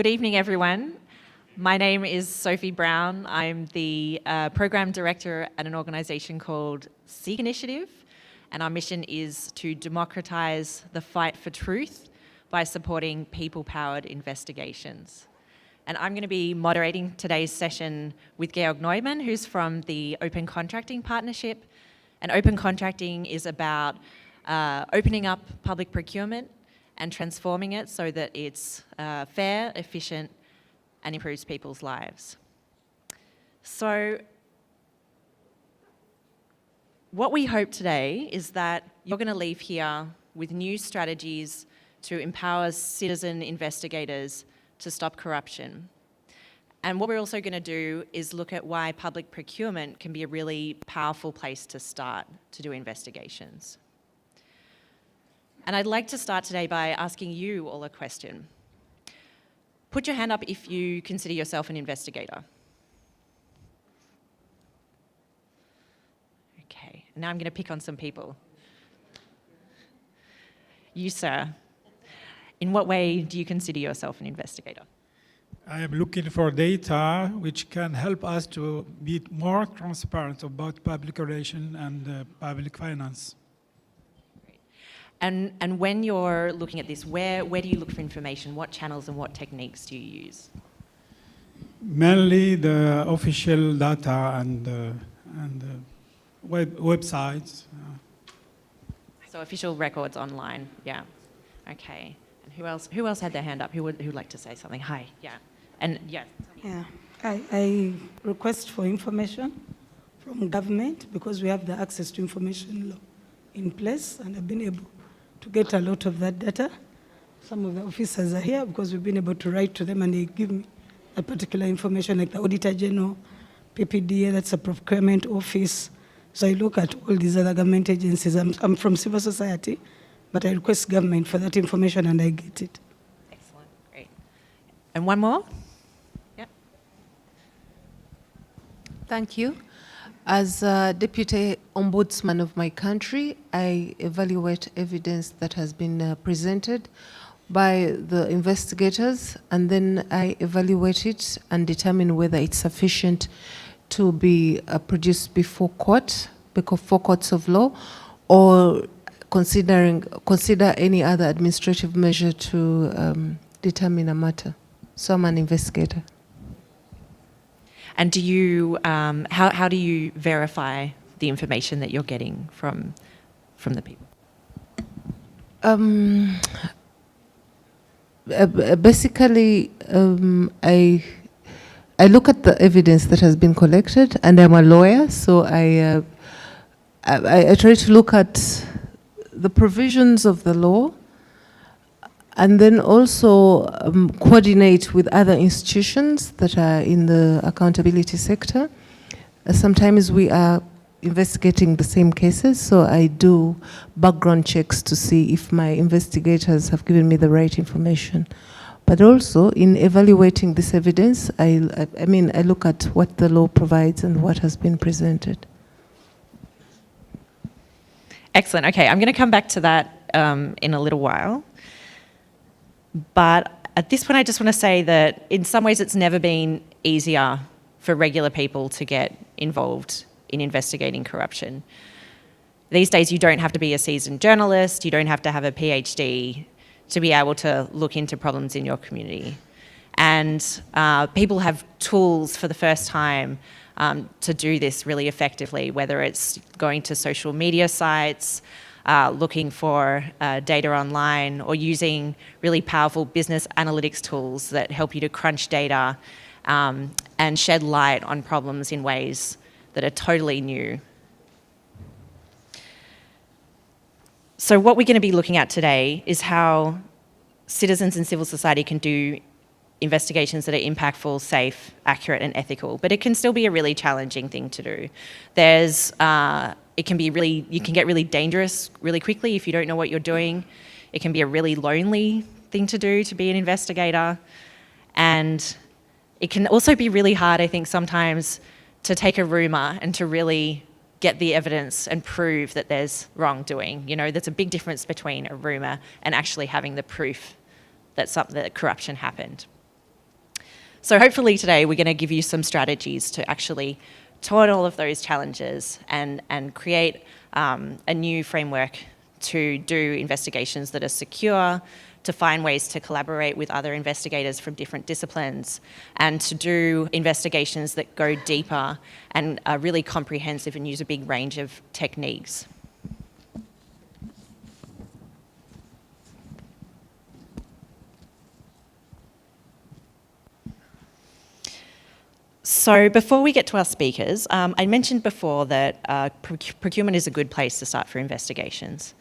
Good evening, everyone. My name is Sophie Brown. I'm the Program Director at an organisation called SEEK Initiative, and our mission is to democratise the fight for truth by supporting people-powered investigations. And I'm going to be moderating today's session with Georg Neumann, who's from the Open Contracting Partnership. And open contracting is about opening up public procurement and transforming it so that it's fair, efficient, and improves people's lives. So what we hope today is that you're going to leave here with new strategies to empower citizen investigators to stop corruption. And what we're also going to do is look at why public procurement can be a really powerful place to start to do investigations. And I'd like to start today by asking you all a question. Put your hand up if you consider yourself an investigator. Okay, now I'm going to pick on some people. You, sir, in what way do you consider yourself an investigator? I am looking for data which can help us to be more transparent about public relations and public finance. And when you're looking at this, where do you look for information? What channels and what techniques do you use? Mainly the official data and websites. So official records online, yeah. Okay. And who else had their hand up? Who'd like to say something? Hi, yeah. And yeah. Yeah, I request for information from government because we have the access to information law in place, and I've been able to get a lot of that data. Some of the officers are here because we've been able to write to them and they give me a particular information, like the Auditor General, PPDA, that's a procurement office. So I look at all these other government agencies. I'm from civil society, but I request government for that information and I get it. Excellent, great. And one more? Yep. Thank you. As Deputy Ombudsman of my country, I evaluate evidence that has been presented by the investigators, and then I evaluate it and determine whether it's sufficient to be produced before courts of law, or consider any other administrative measure to determine a matter. So I'm an investigator. And do you, how do you verify the information that you're getting from the people? Basically, I look at the evidence that has been collected, and I'm a lawyer, so I try to look at the provisions of the law, and then also coordinate with other institutions that are in the accountability sector. Sometimes we are investigating the same cases, so I do background checks to see if my investigators have given me the right information. But also, in evaluating this evidence, I look at what the law provides and what has been presented. Excellent. Okay, I'm going to come back to that in a little while. But at this point, I just want to say that in some ways it's never been easier for regular people to get involved in investigating corruption. These days, you don't have to be a seasoned journalist, you don't have to have a PhD to be able to look into problems in your community. And people have tools for the first time to do this really effectively, whether it's going to social media sites, looking for data online, or using really powerful business analytics tools that help you to crunch data and shed light on problems in ways that are totally new. So what we're going to be looking at today is how citizens and civil society can do investigations that are impactful, safe, accurate, and ethical. But it can still be a really challenging thing to do. You can get really dangerous really quickly if you don't know what you're doing. It can be a really lonely thing to do, to be an investigator. And it can also be really hard, I think, sometimes to take a rumour and to really get the evidence and prove that there's wrongdoing. You know, there's a big difference between a rumour and actually having the proof that corruption happened. So hopefully today we're going to give you some strategies to actually tour all of those challenges and create a new framework to do investigations that are secure, to find ways to collaborate with other investigators from different disciplines, and to do investigations that go deeper and are really comprehensive and use a big range of techniques. So before we get to our speakers, I mentioned before that procurement is a good place to start for investigations.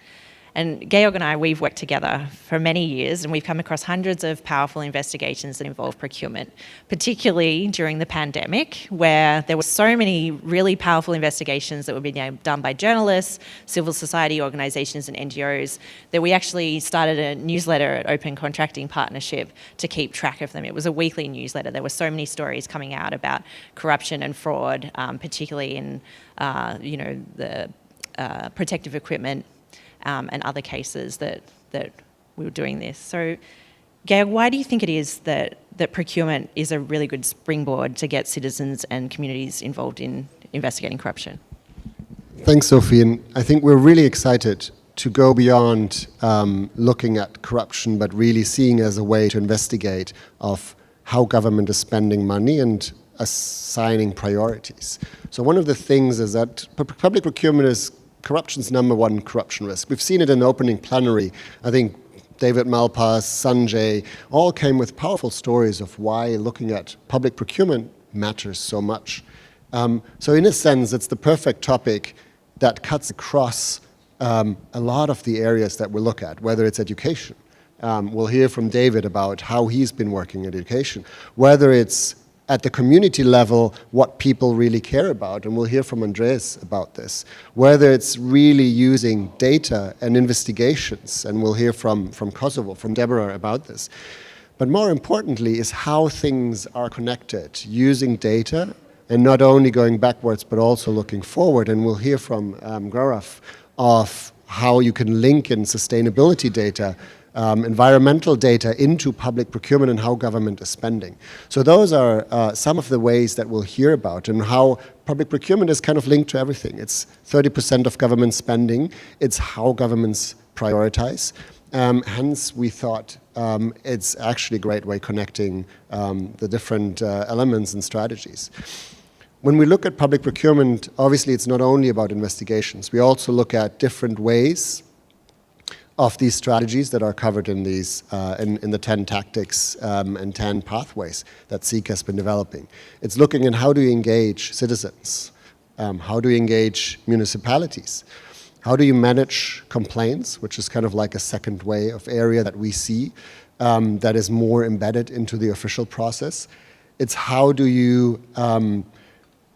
And Georg and I, we've worked together for many years, and we've come across hundreds of powerful investigations that involve procurement, particularly during the pandemic, where there were so many really powerful investigations that were being done by journalists, civil society organisations and NGOs, that we actually started a newsletter at Open Contracting Partnership to keep track of them. It was a weekly newsletter. There were so many stories coming out about corruption and fraud, particularly in the protective equipment and other cases that we were doing this. So, Georg, why do you think it is that procurement is a really good springboard to get citizens and communities involved in investigating corruption? Thanks, Sophie. And I think we're really excited to go beyond looking at corruption, but really seeing as a way to investigate of how government is spending money and assigning priorities. So one of the things is that public procurement is corruption's #1 corruption risk. We've seen it in the opening plenary. I think David Malpass, Sanjay, all came with powerful stories of why looking at public procurement matters so much. So in a sense, it's the perfect topic that cuts across a lot of the areas that we look at, whether it's education. We'll hear from David about how he's been working in education, whether it's at the community level, what people really care about, and we'll hear from Andreas about this. Whether it's really using data and investigations, and we'll hear from Kosovo, from Debora about this. But more importantly is how things are connected, using data, and not only going backwards, but also looking forward. And we'll hear from Gaurav of how you can link in sustainability data, environmental data into public procurement and how government is spending. So those are some of the ways that we'll hear about, and how public procurement is kind of linked to everything. It's 30% of government spending. It's how governments prioritize. Hence, we thought it's actually a great way connecting the different elements and strategies. When we look at public procurement, obviously it's not only about investigations. We also look at different ways of these strategies that are covered in these in the 10 tactics and 10 pathways that CIC has been developing. It's looking at how do you engage citizens, how do you engage municipalities, how do you manage complaints, which is kind of like a second way of area that we see that is more embedded into the official process. It's how do you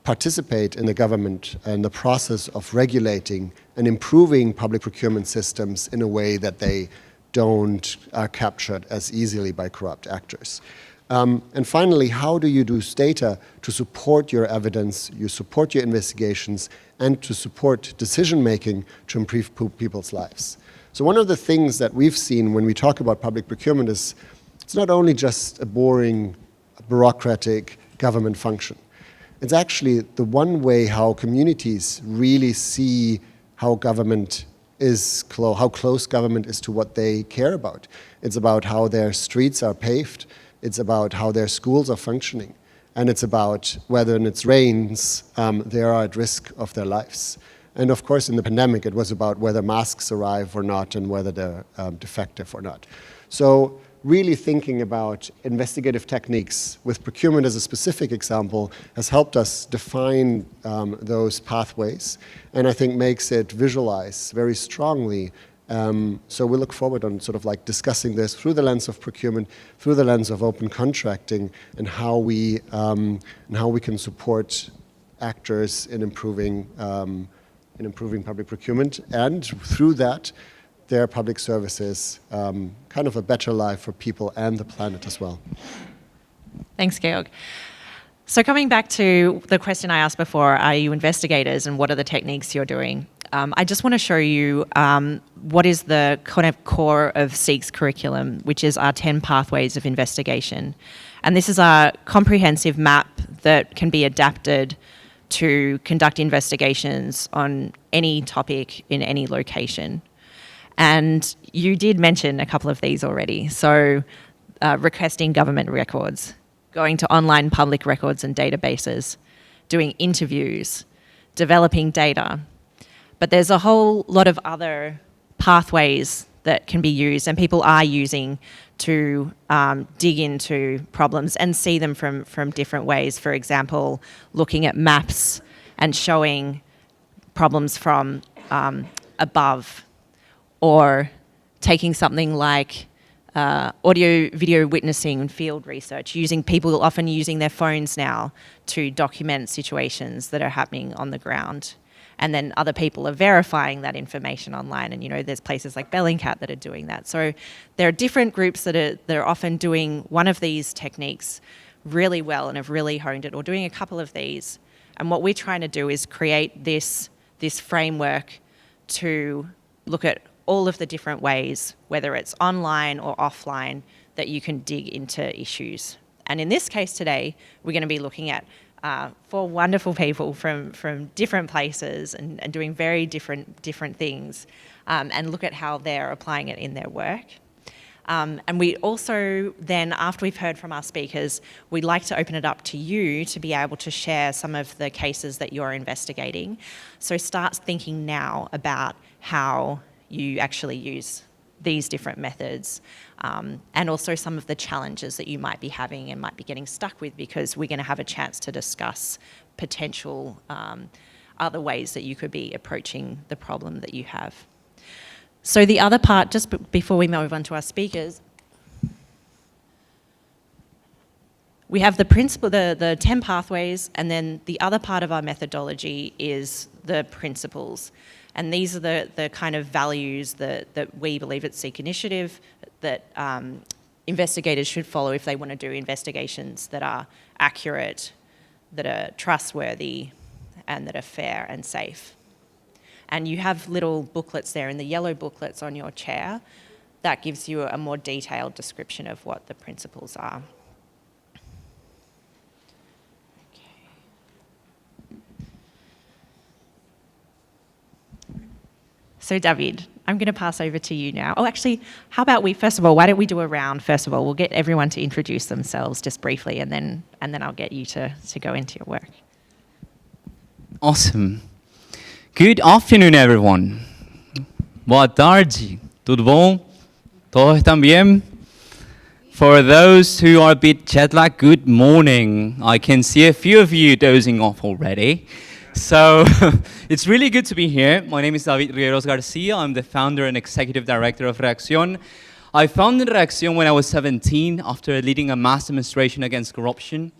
participate in the government and the process of regulating and improving public procurement systems in a way that they don't are captured as easily by corrupt actors. And finally, how do you use data to support your evidence, you support your investigations, and to support decision-making to improve people's lives? So one of the things that we've seen when we talk about public procurement is it's not only just a boring, bureaucratic government function. It's actually the one way how communities really see how government is how close government is to what they care about. It's about how their streets are paved. It's about how their schools are functioning. And it's about whether when it rains, they are at risk of their lives. And of course, in the pandemic, it was about whether masks arrive or not and whether they're defective or not. So really thinking about investigative techniques with procurement as a specific example has helped us define those pathways, and I think makes it visualize very strongly. So we look forward on sort of like discussing this through the lens of procurement, through the lens of open contracting, and how we can support actors in improving public procurement, and through that, their public services, kind of a better life for people and the planet as well. Thanks, Georg. So coming back to the question I asked before, are you investigators and what are the techniques you're doing? I just want to show you what is the kind of core of CIG's curriculum, which is our 10 pathways of investigation. And this is our comprehensive map that can be adapted to conduct investigations on any topic in any location. And you did mention a couple of these already. So requesting government records, going to online public records and databases, doing interviews, developing data. But there's a whole lot of other pathways that can be used and people are using to dig into problems and see them from different ways. For example, looking at maps and showing problems from above, or taking something like audio video witnessing and field research, people often using their phones now to document situations that are happening on the ground. And then other people are verifying that information online. And, there's places like Bellingcat that are doing that. So there are different groups that are often doing one of these techniques really well and have really honed it, or doing a couple of these. And what we're trying to do is create this framework to look at all of the different ways, whether it's online or offline, that you can dig into issues. And in this case today, we're going to be looking at 4 wonderful people from different places and doing very different things, and look at how they're applying it in their work. And we also then, after we've heard from our speakers, we'd like to open it up to you to be able to share some of the cases that you're investigating. So start thinking now about how you actually use these different methods, and also some of the challenges that you might be having and might be getting stuck with, because we're going to have a chance to discuss potential other ways that you could be approaching the problem that you have. So the other part, just before we move on to our speakers, we have the principle, the 10 pathways, and then the other part of our methodology is the principles. And these are the kind of values that we believe at Seek Initiative that investigators should follow if they want to do investigations that are accurate, that are trustworthy, and that are fair and safe. And you have little booklets there in the yellow booklets on your chair that gives you a more detailed description of what the principles are. So David, I'm going to pass over to you now. Oh, actually, how about first of all, why don't we do a round first of all? We'll get everyone to introduce themselves just briefly, and then I'll get you to go into your work. Awesome. Good afternoon, everyone. Boa tarde. Tudo bom? Todos están bien? For those who are a bit jet-lagged, good morning. I can see a few of you dozing off already. So it's really good to be here. My name is Riveros García. I'm the founder and executive director of reAccion. I founded reAccion when I was 17 after leading a mass demonstration against corruption.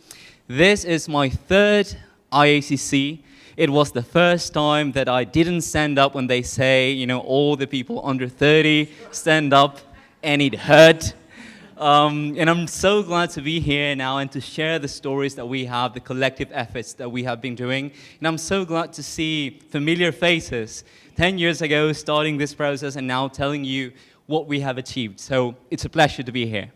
This is my 3rd IACC. It was the first time that I didn't stand up when they say, all the people under 30 stand up, and it hurt. And I'm so glad to be here now and to share the stories that we have, the collective efforts that we have been doing. And I'm so glad to see familiar faces 10 years ago starting this process and now telling you what we have achieved. So it's a pleasure to be here.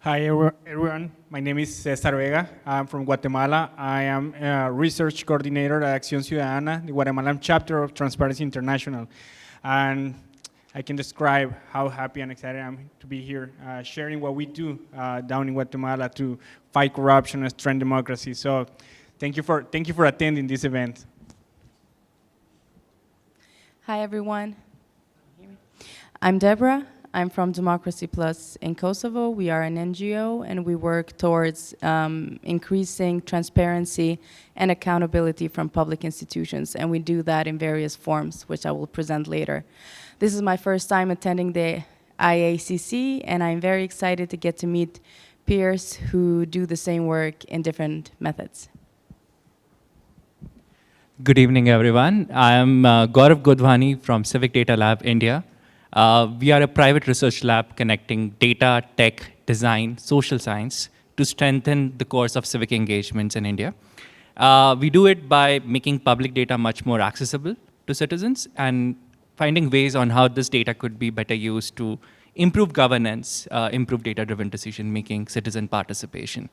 Hi everyone, my name is Csar Vega. I'm from Guatemala. I am a research coordinator at Accion Ciudadana, the Guatemalan chapter of Transparency International. And I can describe how happy and excited I am to be here, sharing what we do down in Guatemala to fight corruption and strengthen democracy. So thank you for attending this event. Hi everyone. I'm Debora. I'm from Democracy Plus in Kosovo. We are an NGO and we work towards increasing transparency and accountability from public institutions, and we do that in various forms, which I will present later. This is my first time attending the IACC, and I'm very excited to get to meet peers who do the same work in different methods. Good evening, everyone. I am Gaurav Godhwani from CivicDataLab, India. We are a private research lab connecting data, tech, design, social science to strengthen the course of civic engagements in India. We do it by making public data much more accessible to citizens and finding ways on how this data could be better used to improve governance, improve data-driven decision-making, citizen participation.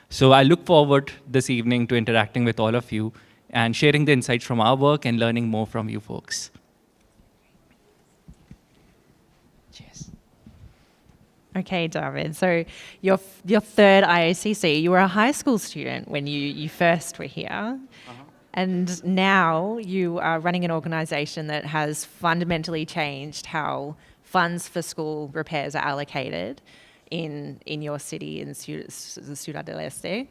So I look forward this evening to interacting with all of you and sharing the insights from our work and learning more from you folks. Cheers. Okay, David. So your third IACC, you were a high school student when you first were here. And now you are running an organisation that has fundamentally changed how funds for school repairs are allocated in your city, in Ciudad del Este.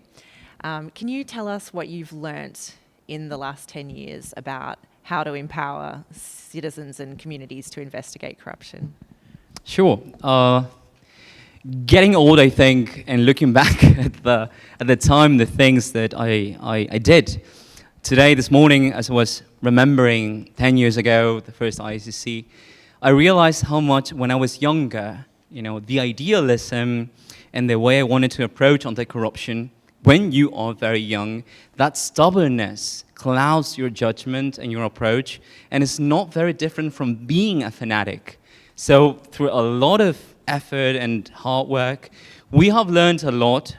Can you tell us what you've learnt in the last 10 years about how to empower citizens and communities to investigate corruption? Sure. Getting old, I think, and looking back at the time, the things that I did. Today, this morning, as I was remembering 10 years ago, the first IACC, I realized how much when I was younger, the idealism and the way I wanted to approach anti-corruption, when you are very young, that stubbornness clouds your judgment and your approach, and it's not very different from being a fanatic. So through a lot of effort and hard work, we have learned a lot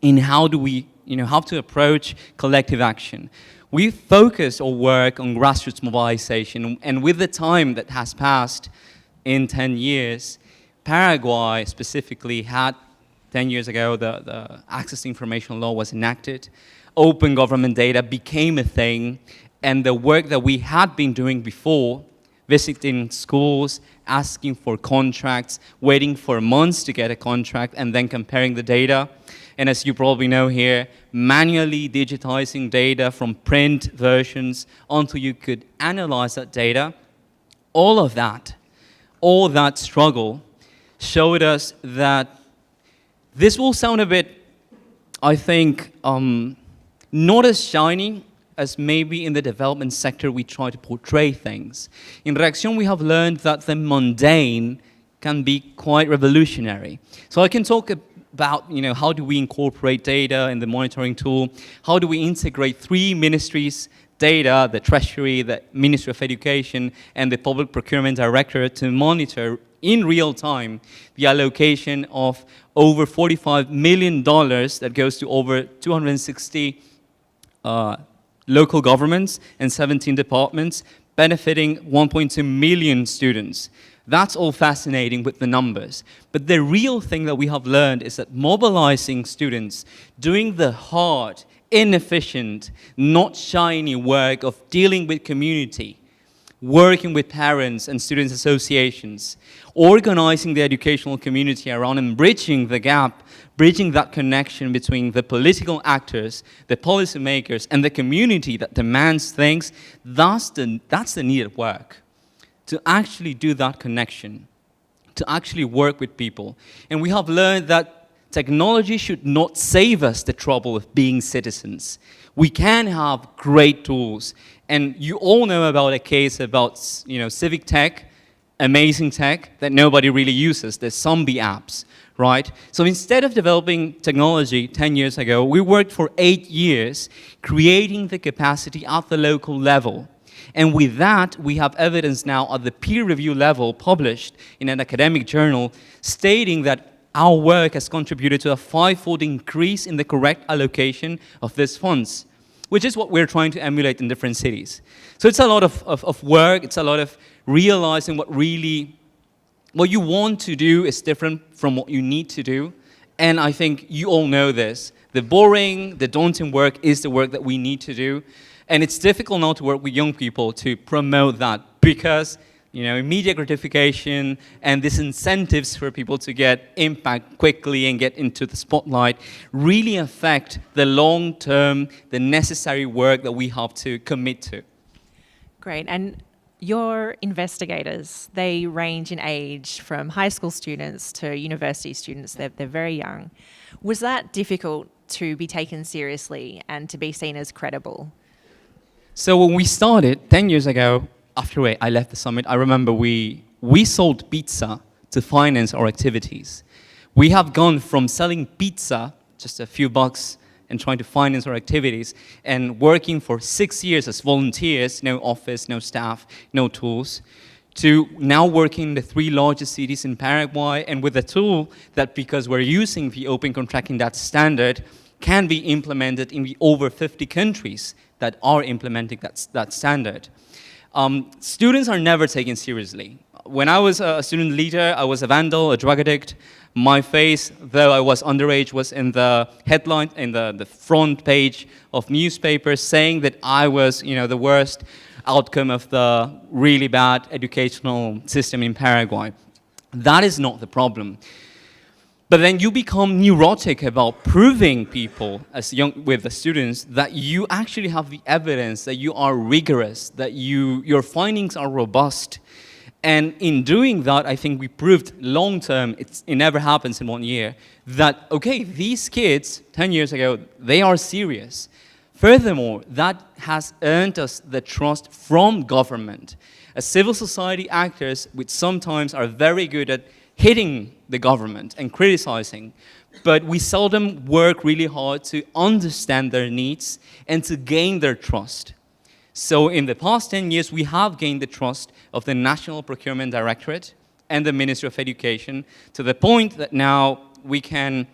in how to approach collective action. We focus our work on grassroots mobilization, and with the time that has passed in 10 years, Paraguay specifically had 10 years ago, the Access to Information Law was enacted, open government data became a thing, and the work that we had been doing before, visiting schools, asking for contracts, waiting for months to get a contract, and then comparing the data, and as you probably know here, manually digitizing data from print versions until you could analyze that data. All that struggle showed us that this will sound a bit, I think, not as shiny as maybe in the development sector we try to portray things. In reAccion, we have learned that the mundane can be quite revolutionary. So I can talk about how do we incorporate data in the monitoring tool, how do we integrate 3 ministries' data, the Treasury, the Ministry of Education, and the Public Procurement Directorate to monitor in real time the allocation of over $45 million that goes to over 260 local governments and 17 departments, benefiting 1.2 million students. That's all fascinating with the numbers. But the real thing that we have learned is that mobilizing students, doing the hard, inefficient, not shiny work of dealing with community, working with parents and students' associations, organizing the educational community around and bridging the gap, bridging that connection between the political actors, the policymakers, and the community that demands things, that's the needed work. To actually do that connection, to actually work with people. And we have learned that technology should not save us the trouble of being citizens. We can have great tools. And you all know about a case about civic tech, amazing tech that nobody really uses, the zombie apps, right? So instead of developing technology 10 years ago, we worked for 8 years creating the capacity at the local level. And with that, we have evidence now at the peer review level published in an academic journal stating that our work has contributed to a 5-fold increase in the correct allocation of these funds, which is what we're trying to emulate in different cities. So it's a lot of work, it's a lot of realizing what you want to do is different from what you need to do. And I think you all know this. The boring, the daunting work is the work that we need to do. And it's difficult now to work with young people to promote that because, immediate gratification and these incentives for people to get impact quickly and get into the spotlight really affect the long-term, the necessary work that we have to commit to. Great. And your investigators, they range in age from high school students to university students. They're very young. Was that difficult to be taken seriously and to be seen as credible? So when we started 10 years ago, after I left the summit, I remember we sold pizza to finance our activities. We have gone from selling pizza, just a few bucks and trying to finance our activities, and working for 6 years as volunteers, no office, no staff, no tools, to now working in the 3 largest cities in Paraguay, and with a tool that, because we're using the Open Contracting Data Standard, can be implemented in the over 50 countries that are implementing that standard. Students are never taken seriously. When I was a student leader, I was a vandal, a drug addict. My face, though I was underage, was in the headline, in the front page of newspapers, saying that I was, the worst outcome of the really bad educational system in Paraguay. That is not the problem. But then you become neurotic about proving people, with the students, that you actually have the evidence, that you are rigorous, that your findings are robust. And in doing that, I think we proved long-term, it never happens in 1 year, that, okay, these kids, 10 years ago, they are serious. Furthermore, that has earned us the trust from government. As civil society actors, which sometimes are very good at hitting the government and criticizing, but we seldom work really hard to understand their needs and to gain their trust. So in the past 10 years, we have gained the trust of the National Procurement Directorate and the Ministry of Education, to the point that now we can,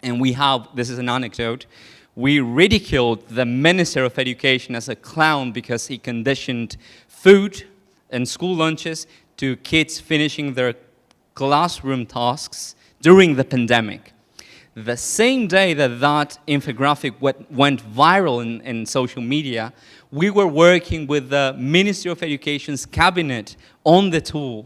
and we have, this is an anecdote, we ridiculed the Minister of Education as a clown because he conditioned food and school lunches to kids finishing their classroom tasks during the pandemic. The same day that that infographic went viral in social media, we were working with the Ministry of Education's cabinet on the tool,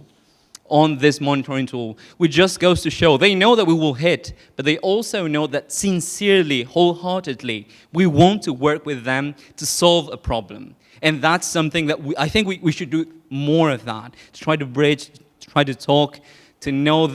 on this monitoring tool, which just goes to show they know that we will hit, but they also know that sincerely, wholeheartedly, we want to work with them to solve a problem. And that's something that I think we should do more of that, to try to bridge, to try to talk, to know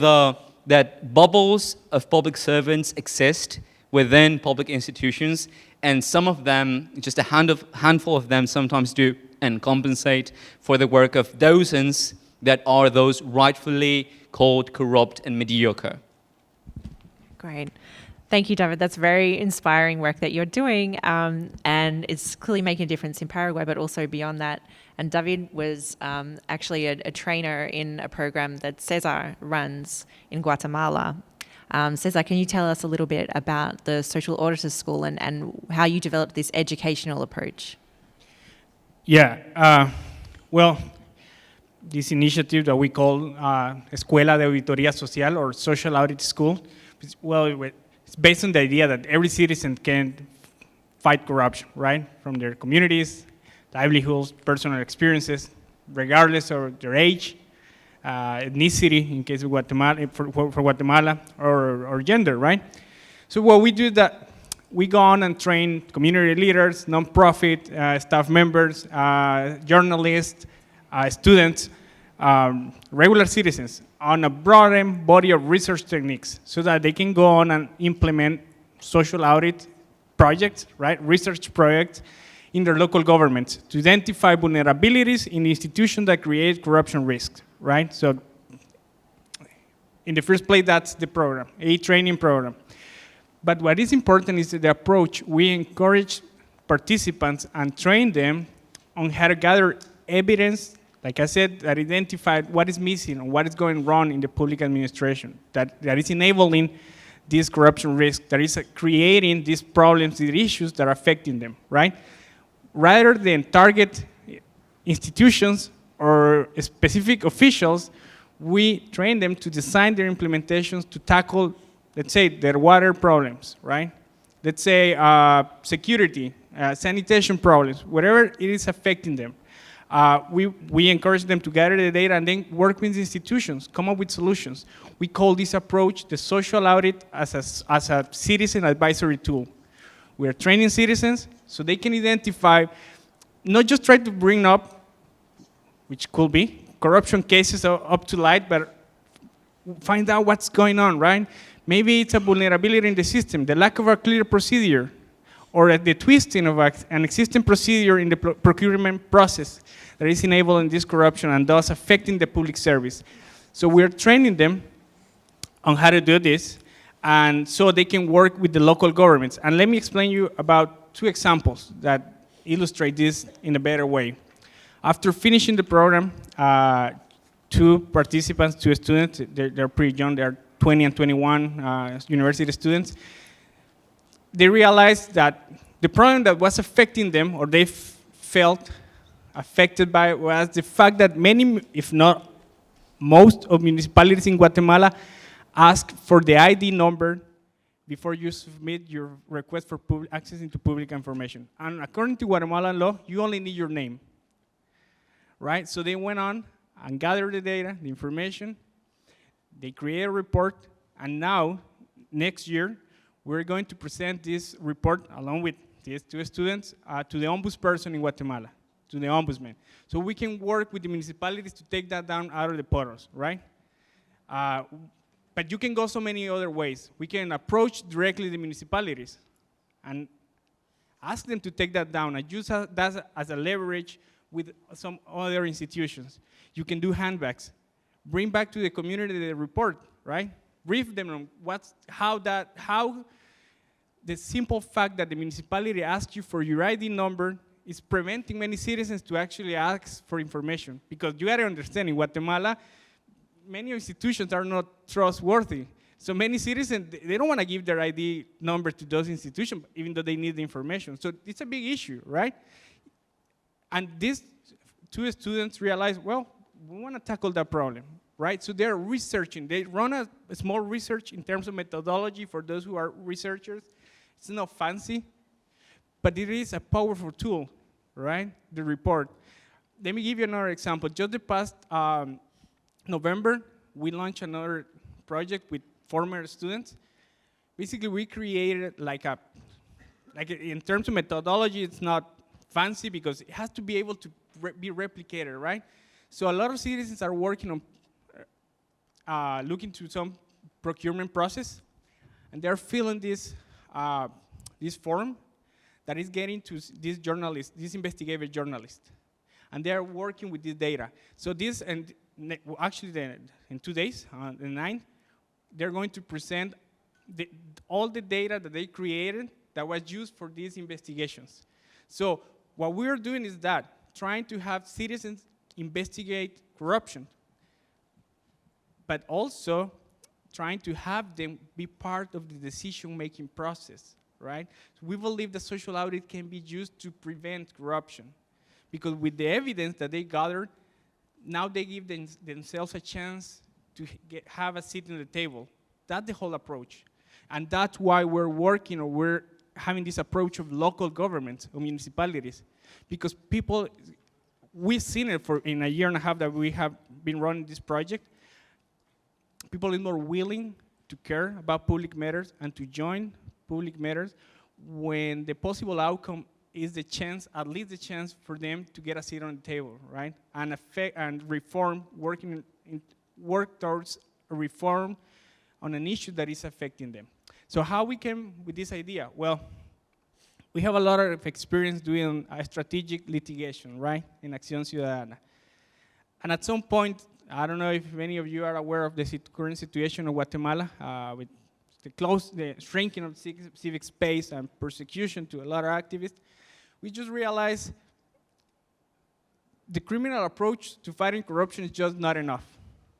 that bubbles of public servants exist within public institutions, and some of them, just a handful of them sometimes do and compensate for the work of dozens that are those rightfully called corrupt and mediocre. Great. Thank you, David. That's very inspiring work that you're doing, and it's clearly making a difference in Paraguay, but also beyond that. And David was actually a trainer in a program that Cesar runs in Guatemala. Cesar, can you tell us a little bit about the Social Auditors School and how you developed this educational approach? Yeah, well, this initiative that we call Escuela de Auditoría Social, or Social Audit School, well, it's based on the idea that every citizen can fight corruption, right? From their communities, livelihoods, personal experiences, regardless of their age, ethnicity, in case of Guatemala, for Guatemala, or gender, right? So what we do is that we go on and train community leaders, nonprofit staff members, journalists, students, regular citizens on a broader body of research techniques so that they can go on and implement social audit projects, right? Research projects in their local governments to identify vulnerabilities in institutions that create corruption risks, right? So in the first place, that's the program, a training program. But what is important is the approach. We encourage participants and train them on how to gather evidence, like I said, that identified what is missing and what is going wrong in the public administration, that is enabling this corruption risk, that is creating these problems, these issues that are affecting them, right? Rather than target institutions or specific officials, we train them to design their implementations to tackle, let's say, their water problems, right? Let's say security, sanitation problems, whatever it is affecting them. We encourage them to gather the data and then work with institutions, come up with solutions. We call this approach the social audit as a citizen advisory tool. We are training citizens so they can identify, not just try to bring up, which could be, corruption cases up to light, but find out what's going on, right? Maybe it's a vulnerability in the system, the lack of a clear procedure, or the twisting of an existing procedure in the procurement process that is enabling this corruption and thus affecting the public service. So we're training them on how to do this, and so they can work with the local governments. And let me explain you about 2 examples that illustrate this in a better way. After finishing the program, 2 participants, 2 students, they're pretty young, they're 20 and 21 university students. They realized that the problem that was affecting them, or they felt affected by, was the fact that many, if not most, of municipalities in Guatemala ask for the ID number before you submit your request for access into public information. And according to Guatemalan law, you only need your name, right? So they went on and gathered the data, the information, they created a report, and now, next year, we're going to present this report along with these 2 students to the ombudsperson in Guatemala, to the ombudsman. So we can work with the municipalities to take that down out of the portals, right? But you can go so many other ways. We can approach directly the municipalities and ask them to take that down and use that as a leverage with some other institutions. You can do handbacks. Bring back to the community the report, right? Brief them on how the simple fact that the municipality asks you for your ID number is preventing many citizens to actually ask for information. Because you gotta understand, in Guatemala, many institutions are not trustworthy. So many citizens, they don't want to give their ID number to those institutions, even though they need the information. So it's a big issue, right? And these 2 students realized, well, we want to tackle that problem, right? So they're researching. They run a small research in terms of methodology for those who are researchers. It's not fancy, but it is a powerful tool, right? The report. Let me give you another example. Just the past November, we launched another project with former students. Basically, we created in terms of methodology, it's not fancy because it has to be able to be replicated, right? So a lot of citizens are working on looking to some procurement process, and they're filling this form that is getting to this journalist, this investigative journalist, and they're working with this data. So this, and actually in 2 days, on the 9th, they're going to present all the data that they created that was used for these investigations. So what we're doing is trying to have citizens investigate corruption, but also trying to have them be part of the decision-making process, right? So we believe that social audit can be used to prevent corruption, because with the evidence that they gathered, now they give themselves a chance to have a seat at the table. That's the whole approach. And that's why we're working, or we're having this approach of local governments, or municipalities, because people, we've seen it in a year and a half that we have been running this project. People are more willing to care about public matters and to join public matters when the possible outcome is the chance, at least the chance for them to get a seat on the table, right? And reform, work towards a reform on an issue that is affecting them. So how we came with this idea? Well, we have a lot of experience doing strategic litigation, right, in Accion Ciudadana. And at some point, I don't know if many of you are aware of the current situation of Guatemala with the shrinking of civic space and persecution to a lot of activists. We just realized the criminal approach to fighting corruption is just not enough,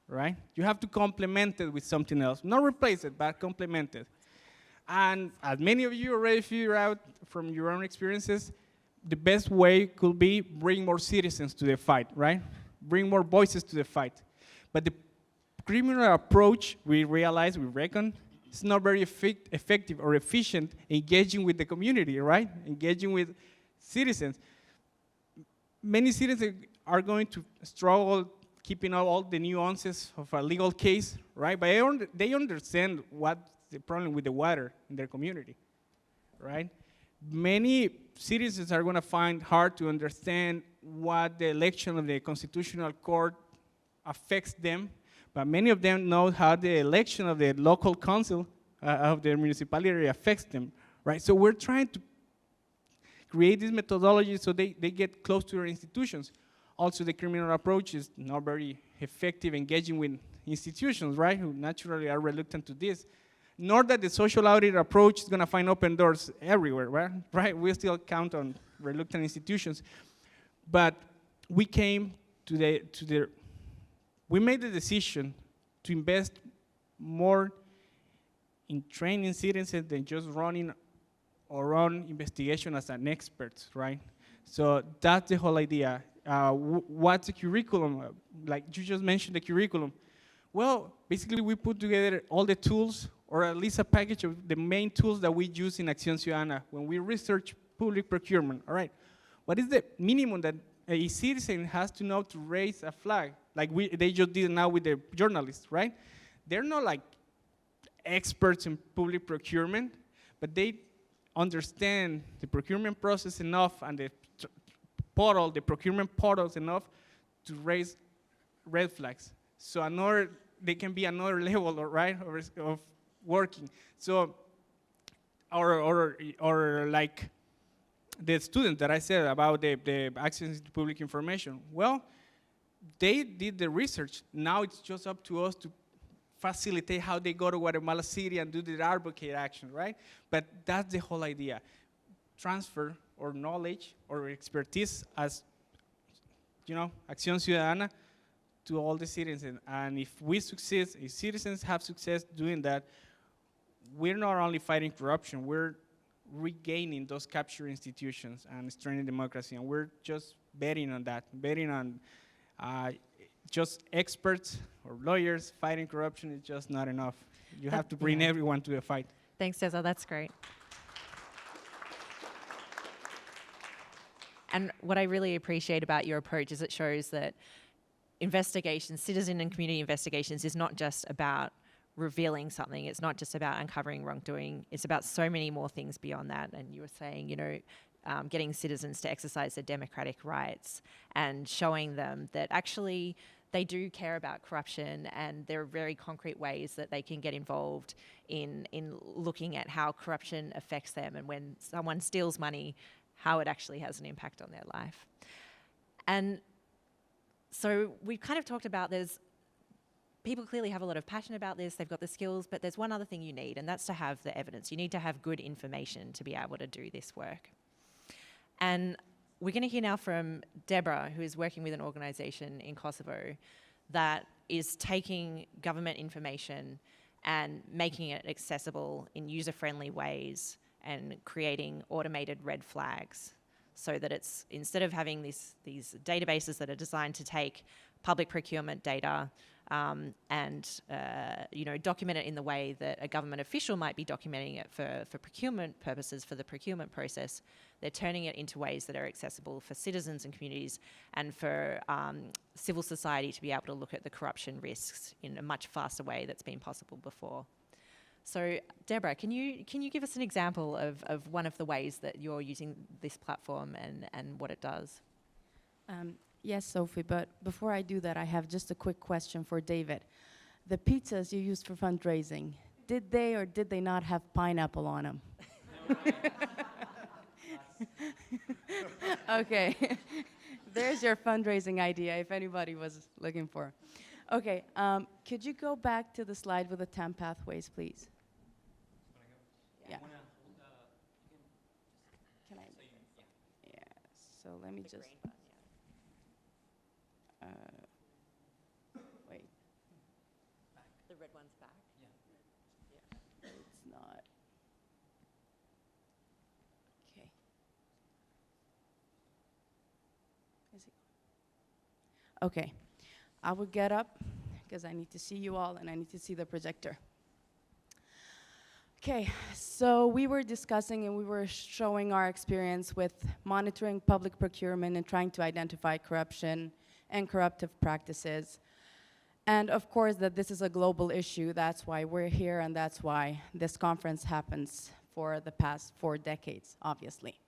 right? You have to complement it with something else. Not replace it, but complement it. And as many of you already figured out from your own experiences, the best way could be bring more citizens to the fight, right? Bring more voices to the fight. But the criminal approach, we reckon, is not very effective or efficient engaging with the community, right? Engaging with citizens. Many citizens are going to struggle keeping up all the nuances of a legal case, right? But they understand what's the problem with the water in their community, right? Many citizens are going to find hard to understand what the election of the Constitutional Court affects them, but many of them know how the election of the local council of their municipality affects them, right? So we're trying to create this methodology so they get close to their institutions. Also, the criminal approach is not very effective engaging with institutions, right, who naturally are reluctant to this. Nor that the social audit approach is going to find open doors everywhere, right? We still count on reluctant institutions. But we came we made the decision to invest more in training citizens than just running our own investigation as an expert, right? So that's the whole idea. What's the curriculum? Like you just mentioned the curriculum. Well, basically we put together all the tools, or at least a package of the main tools that we use in Accion Ciudadana when we research public procurement. All right, what is the minimum that a citizen has to know to raise a flag? Like they just did now with the journalists, right? They're not like experts in public procurement, but they understand the procurement process enough and the procurement portals enough to raise red flags. So they can be another level, right, of working. So, or like the student that I said about the access to public information. Well, they did the research. Now it's just up to us to facilitate how they go to Guatemala City and do the advocate action, right? But that's the whole idea. Transfer or knowledge or expertise as, Acción Ciudadana to all the citizens. And if we succeed, if citizens have success doing that, we're not only fighting corruption, we're regaining those captured institutions and strengthening democracy. And we're just betting on that, betting on just experts or lawyers fighting corruption is just not enough. You have to bring everyone to the fight. Thanks, Cesar. That's great. And what I really appreciate about your approach is it shows that investigations, citizen and community investigations, is not just about revealing something. It's not just about uncovering wrongdoing. It's about so many more things beyond that. And you were saying, getting citizens to exercise their democratic rights and showing them that actually they do care about corruption, and there are very concrete ways that they can get involved in looking at how corruption affects them, and when someone steals money, how it actually has an impact on their life. And so we've kind of talked about people clearly have a lot of passion about this, they've got the skills, but there's one other thing you need, and that's to have the evidence. You need to have good information to be able to do this work. And we're going to hear now from Debora, who is working with an organisation in Kosovo that is taking government information and making it accessible in user-friendly ways and creating automated red flags, so that it's, instead of having these databases that are designed to take public procurement data and document it in the way that a government official might be documenting it for procurement purposes, for the procurement process, they're turning it into ways that are accessible for citizens and communities and for civil society to be able to look at the corruption risks in a much faster way that's been possible before. So, Debora, can you give us an example of one of the ways that you're using this platform and what it does? Yes, Sophie, but before I do that, I have just a quick question for David. The pizzas you used for fundraising, did they or did they not have pineapple on them? Okay, there's your fundraising idea if anybody was looking for. Okay, could you go back to the slide with the 10 pathways, please? Yeah. Can I? Yeah, so let me just. Wait. The red one's back? Yeah. It's not. Okay. Is it? Okay. I will get up because I need to see you all and I need to see the projector. Okay, so we were discussing and we were showing our experience with monitoring public procurement and trying to identify corruption and corruptive practices. And of course that this is a global issue, that's why we're here and that's why this conference happens for the past 4 decades, obviously.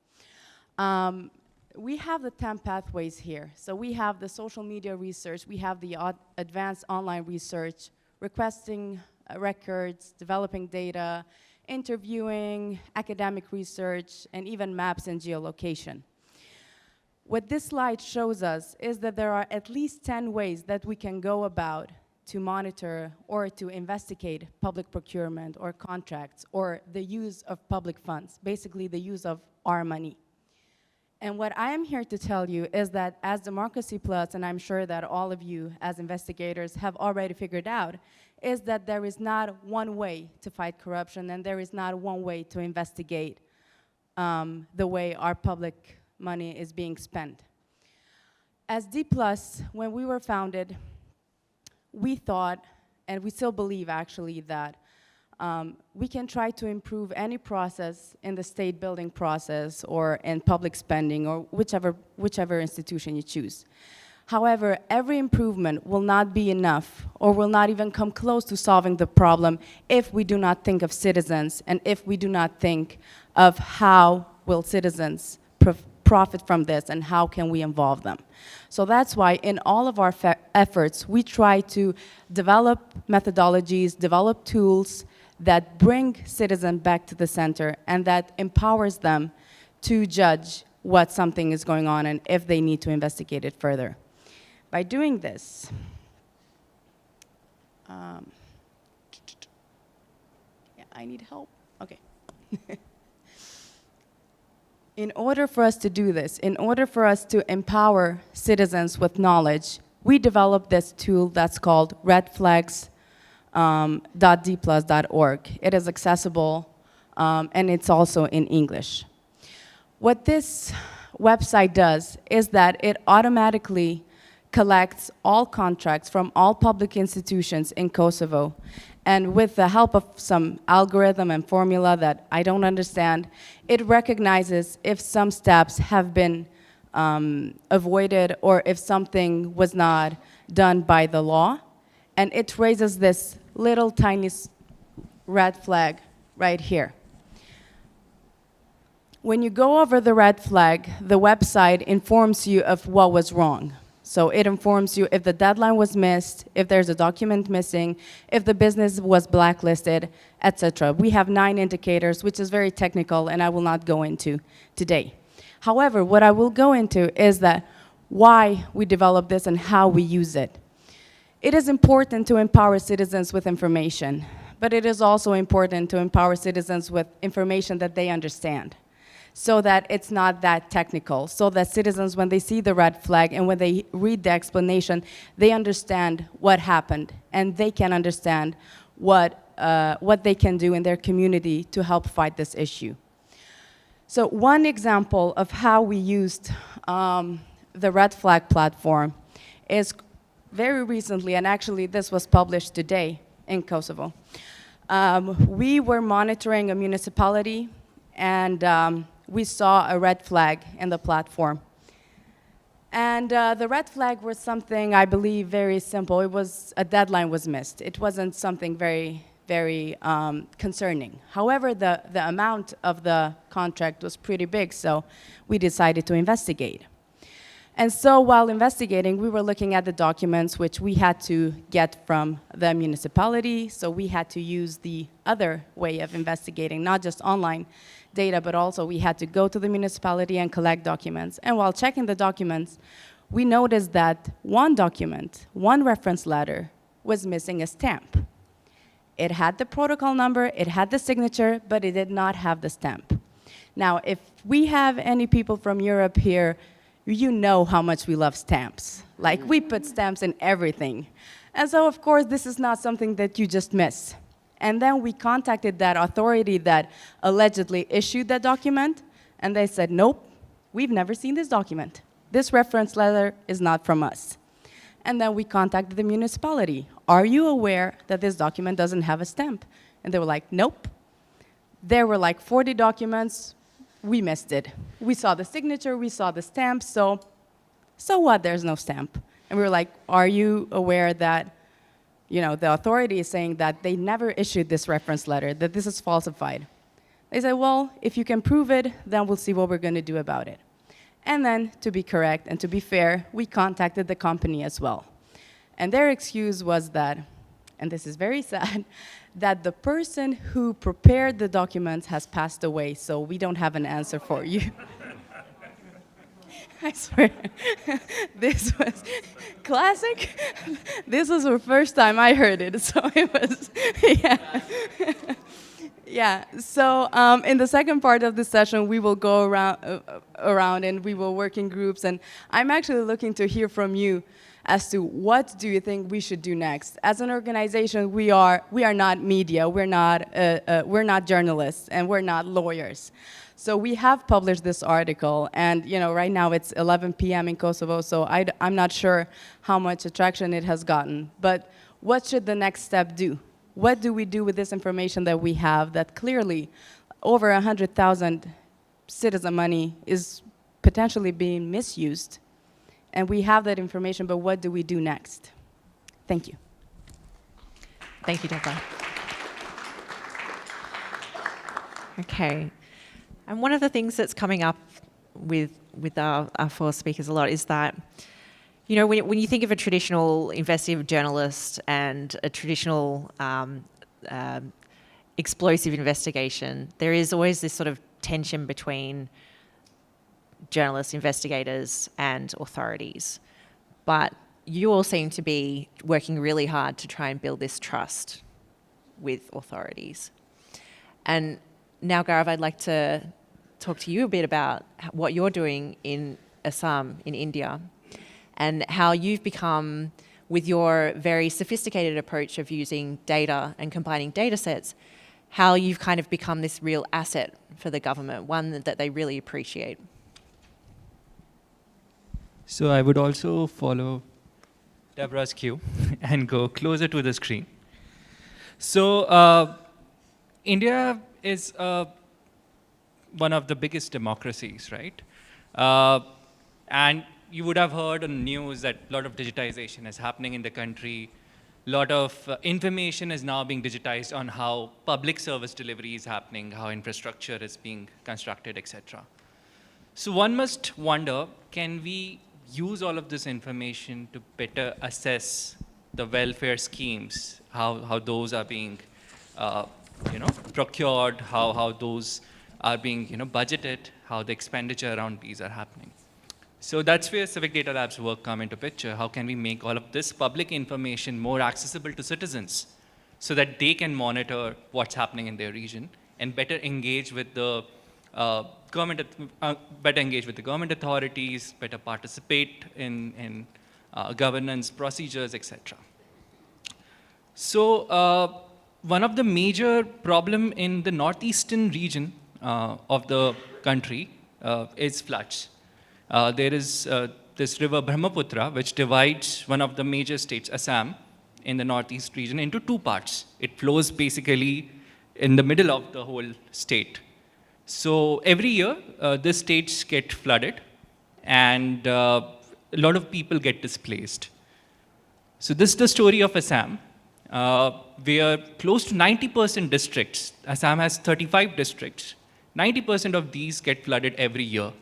We have the 10 pathways here. So we have the social media research, we have the advanced online research, requesting records, developing data, interviewing, academic research, and even maps and geolocation. What this slide shows us is that there are at least 10 ways that we can go about to monitor or to investigate public procurement or contracts or the use of public funds, basically the use of our money. And what I am here to tell you is that as Democracy Plus, and I'm sure that all of you as investigators have already figured out, is that there is not one way to fight corruption and there is not one way to investigate the way our public money is being spent. As D+, when we were founded, we thought, and we still believe actually, that we can try to improve any process in the state building process or in public spending or whichever institution you choose. However, every improvement will not be enough or will not even come close to solving the problem if we do not think of citizens and if we do not think of how will citizens profit from this and how can we involve them. So that's why in all of our efforts, we try to develop methodologies, develop tools that bring citizens back to the center and that empowers them to judge what something is going on and if they need to investigate it further. By doing this, yeah, I need help. Okay. In order for us to do this, in order for us to empower citizens with knowledge, we developed this tool that's called redflags.dplus.org. It is accessible, and it's also in English. What this website does is that it automatically collects all contracts from all public institutions in Kosovo. And with the help of some algorithm and formula that I don't understand, it recognizes if some steps have been avoided or if something was not done by the law. And it raises this little tiny red flag right here. When you go over the red flag, the website informs you of what was wrong. So it informs you if the deadline was missed, if there's a document missing, if the business was blacklisted, etc. We have 9 indicators, which is very technical, and I will not go into today. However, what I will go into is that why we developed this and how we use it. It is important to empower citizens with information, but it is also important to empower citizens with information that they understand, so that it's not that technical, so that citizens, when they see the red flag and when they read the explanation, they understand what happened, and they can understand what they can do in their community to help fight this issue. So one example of how we used the red flag platform is very recently, and actually this was published today in Kosovo. We were monitoring a municipality, and we saw a red flag in the platform. And the red flag was something, I believe, very simple. It was a deadline was missed. It wasn't something very, very concerning. However, the amount of the contract was pretty big, so we decided to investigate. And so while investigating, we were looking at the documents which we had to get from the municipality, so we had to use the other way of investigating, not just online data, but also we had to go to the municipality and collect documents. And while checking the documents, we noticed that one document, one reference letter, was missing a stamp. It had the protocol number, it had the signature, but it did not have the stamp. Now, if we have any people from Europe here, you know how much we love stamps. Like, we put stamps in everything. And so, of course, this is not something that you just miss. And then we contacted that authority that allegedly issued that document, and they said, nope, we've never seen this document. This reference letter is not from us. And then we contacted the municipality. Are you aware that this document doesn't have a stamp? And they were like, nope. There were like 40 documents. We missed it. We saw the signature, we saw the stamp, so what, there's no stamp. And we were like, are you aware that, you know, the authority is saying that they never issued this reference letter, that this is falsified? They said, well, if you can prove it, then we'll see what we're going to do about it. And then, to be correct and to be fair, we contacted the company as well. And their excuse was that, and this is very sad, that the person who prepared the documents has passed away, so we don't have an answer for you. I swear, this was classic. This was the first time I heard it, so it was, yeah. Yeah, so in the second part of this session, we will go around and we will work in groups, and I'm actually looking to hear from you as to what do you think we should do next. As an organization, we are not media, we're not journalists, and we're not lawyers. So we have published this article, and right now it's 11 p.m. in Kosovo, so I'm not sure how much attraction it has gotten. But what should the next step do? What do we do with this information that we have that clearly over 100,000 citizen money is potentially being misused? And we have that information, but what do we do next? Thank you. Thank you, Debora. Okay. And one of the things that's coming up with our four speakers a lot is that, when you think of a traditional investigative journalist and a traditional explosive investigation, there is always this sort of tension between journalists, investigators, and authorities. But you all seem to be working really hard to try and build this trust with authorities. And now, Gaurav, I'd like to talk to you a bit about what you're doing in Assam, in India, and how you've become, with your very sophisticated approach of using data and combining data sets, how you've kind of become this real asset for the government, one that they really appreciate. So I would also follow Debora's cue and go closer to the screen. So India is one of the biggest democracies, right? And you would have heard on the news that a lot of digitization is happening in the country. A lot of information is now being digitized on how public service delivery is happening, how infrastructure is being constructed, etc. So one must wonder, can we use all of this information to better assess the welfare schemes, how those are being procured, how those are being budgeted, how the expenditure around these are happening. So that's where CivicDataLab's work come into picture. How can we make all of this public information more accessible to citizens so that they can monitor what's happening in their region and better engage with the government authorities, better participate in governance procedures, etc. So one of the major problem in the northeastern region of the country is floods. There is this river Brahmaputra, which divides one of the major states, Assam, in the northeast region into two parts. It flows basically in the middle of the whole state. So every year, the states get flooded, and a lot of people get displaced. So this is the story of Assam, where close to 90% districts, Assam has 35 districts, 90% of these get flooded every year.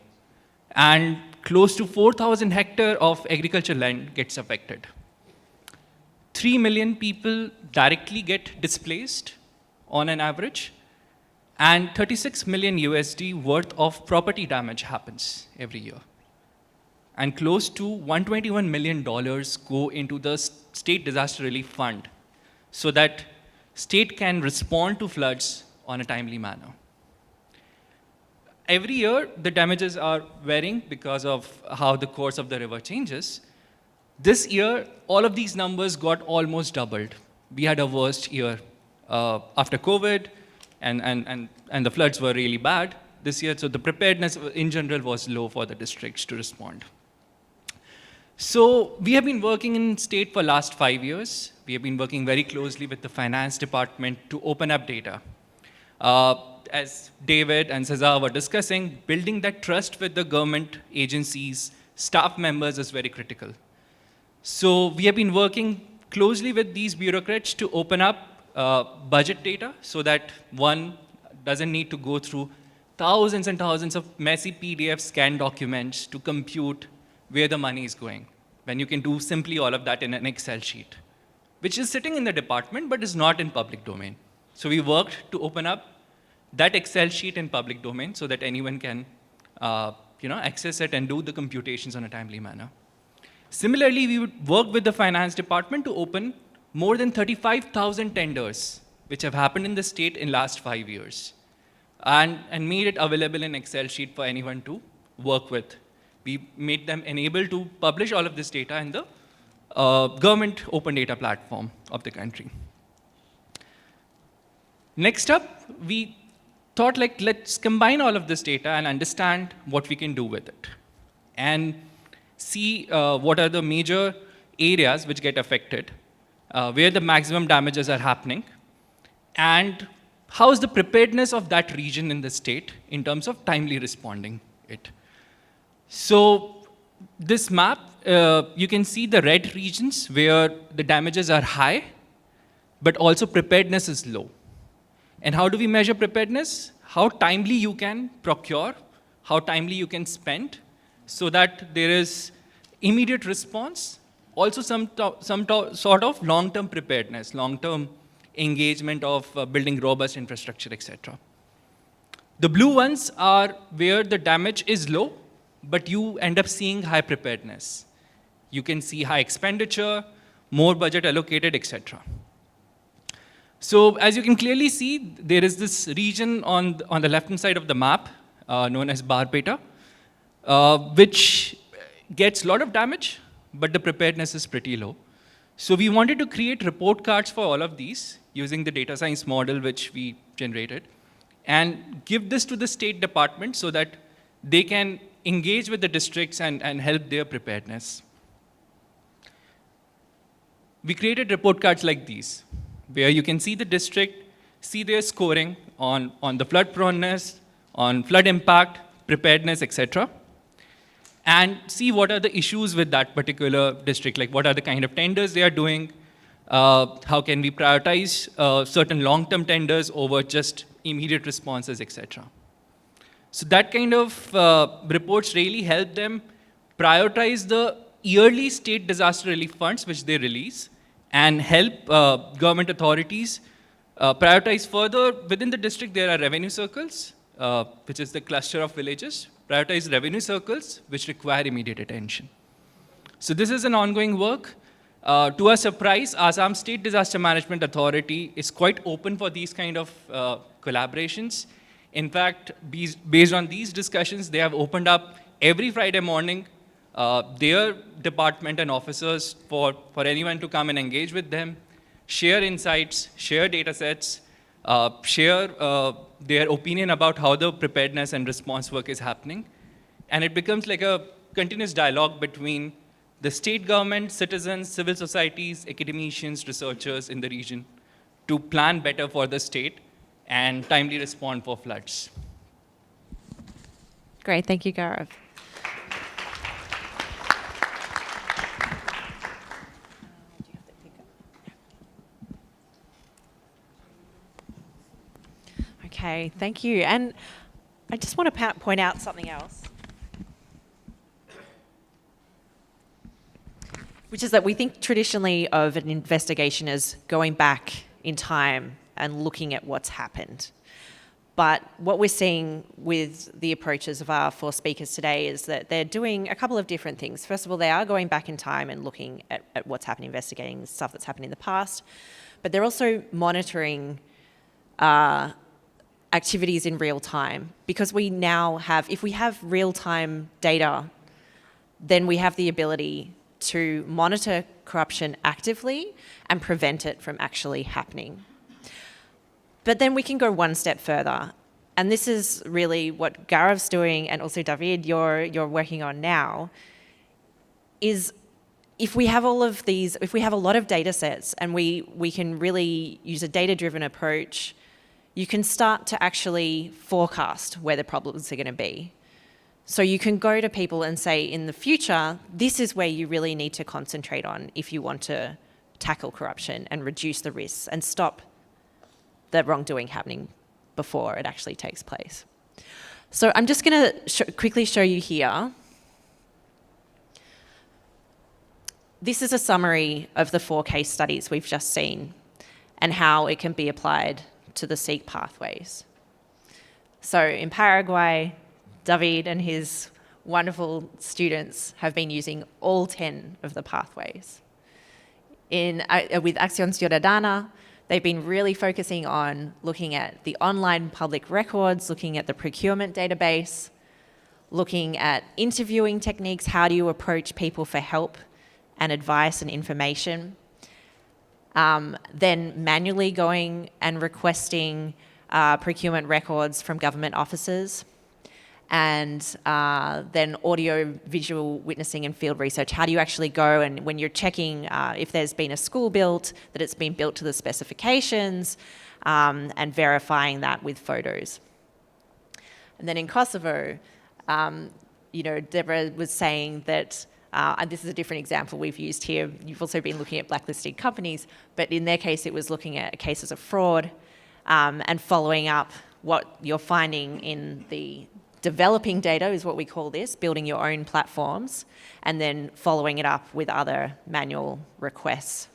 And close to 4,000 hectares of agricultural land gets affected. 3 million people directly get displaced on an average, and 36 million USD worth of property damage happens every year. And close to $121 million go into the State Disaster Relief Fund so that state can respond to floods on a timely manner. Every year, the damages are varying because of how the course of the river changes. This year, all of these numbers got almost doubled. We had a worst year after COVID, and the floods were really bad this year, so the preparedness in general was low for the districts to respond. So we have been working in state for last 5 years. We have been working very closely with the finance department to open up data. As David and Cesar were discussing, building that trust with the government agencies, staff members is very critical. So we have been working closely with these bureaucrats to open up budget data so that one doesn't need to go through thousands and thousands of messy PDF scanned documents to compute where the money is going, when you can do simply all of that in an Excel sheet, which is sitting in the department but is not in public domain. So we worked to open up that Excel sheet in public domain so that anyone can access it and do the computations in a timely manner. Similarly, we would work with the finance department to open more than 35,000 tenders, which have happened in the state in last 5 years, and made it available in Excel sheet for anyone to work with. We made them enable to publish all of this data in the government open data platform of the country. Next up, we thought, let's combine all of this data and understand what we can do with it, and see what are the major areas which get affected, where the maximum damages are happening, and how is the preparedness of that region in the state in terms of timely responding it. So this map, you can see the red regions where the damages are high, but also preparedness is low. And how do we measure preparedness? How timely you can procure, how timely you can spend, so that there is immediate response, also some sort of long-term preparedness, long-term engagement of building robust infrastructure, etc. The blue ones are where the damage is low, but you end up seeing high preparedness. You can see high expenditure, more budget allocated, etc. So as you can clearly see, there is this region on the left-hand side of the map, known as Barpeta, which gets a lot of damage, but the preparedness is pretty low. So we wanted to create report cards for all of these using the data science model which we generated, and give this to the state department so that they can engage with the districts and help their preparedness. We created report cards like these, where you can see the district, see their scoring on the flood proneness, on flood impact, preparedness, etc. And see what are the issues with that particular district, like what are the kind of tenders they are doing, how can we prioritize certain long-term tenders over just immediate responses, etc. So that kind of reports really help them prioritize the yearly state disaster relief funds which they release, and help government authorities prioritize further. Within the district, there are revenue circles, which is the cluster of villages, prioritize revenue circles which require immediate attention. So this is an ongoing work. To our surprise, Assam State Disaster Management Authority is quite open for these kind of collaborations. In fact, based on these discussions, they have opened up every Friday morning their department and officers for anyone to come and engage with them, share insights, share data sets, share their opinion about how the preparedness and response work is happening. And it becomes like a continuous dialogue between the state government, citizens, civil societies, academicians, researchers in the region to plan better for the state and timely respond for floods. Great, thank you, Gaurav. Okay, thank you. And I just want to point out something else, which is that we think traditionally of an investigation as going back in time and looking at what's happened. But what we're seeing with the approaches of our four speakers today is that they're doing a couple of different things. First of all, they are going back in time and looking at what's happened, investigating stuff that's happened in the past, but they're also monitoring activities in real time, because we now have, if we have real-time data, then we have the ability to monitor corruption actively and prevent it from actually happening. But then we can go one step further, and this is really what Gaurav's doing, and also David, you're working on now, is if we have all of these, if we have a lot of data sets and we can really use a data-driven approach, you can start to actually forecast where the problems are going to be. So you can go to people and say, in the future, this is where you really need to concentrate on if you want to tackle corruption and reduce the risks and stop the wrongdoing happening before it actually takes place. So I'm just going to quickly show you here. This is a summary of the 4 case studies we've just seen and how it can be applied to the SEEK pathways. So in Paraguay, David and his wonderful students have been using all 10 of the pathways. With Accion Ciudadana, they've been really focusing on looking at the online public records, looking at the procurement database, looking at interviewing techniques, how do you approach people for help and advice and information. Then manually going and requesting procurement records from government officers, and then audio-visual witnessing and field research. How do you actually go and when you're checking if there's been a school built, that it's been built to the specifications, and verifying that with photos. And then in Kosovo, Debora was saying that, and this is a different example we've used here, you've also been looking at blacklisted companies, but in their case it was looking at cases of fraud and following up what you're finding in the developing data is what we call this, building your own platforms, and then following it up with other manual requests.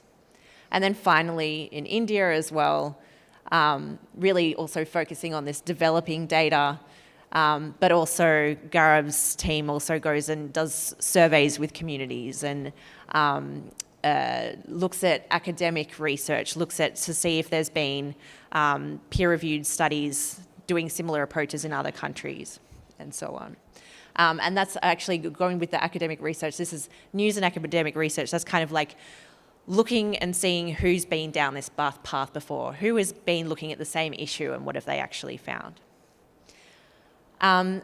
And then finally, in India as well, really also focusing on this developing data, but also Gaurav's team also goes and does surveys with communities and looks at academic research, looks at to see if there's been peer-reviewed studies doing similar approaches in other countries, and so on. And that's actually going with the academic research. This is news and academic research. That's kind of like looking and seeing who's been down this path before, who has been looking at the same issue and what have they actually found. And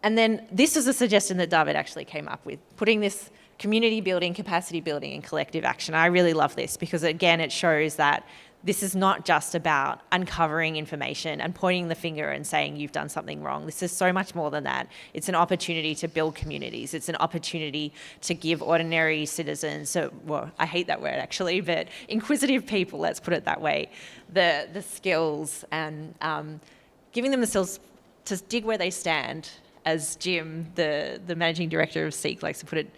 then this is a suggestion that David actually came up with, putting this community building, capacity building and collective action. I really love this because again, it shows that this is not just about uncovering information and pointing the finger and saying you've done something wrong. This is so much more than that. It's an opportunity to build communities. It's an opportunity to give ordinary citizens, well, I hate that word actually, but inquisitive people, let's put it that way, the skills and giving them the skills to dig where they stand, as Jim, the managing director of SEEK likes to put it,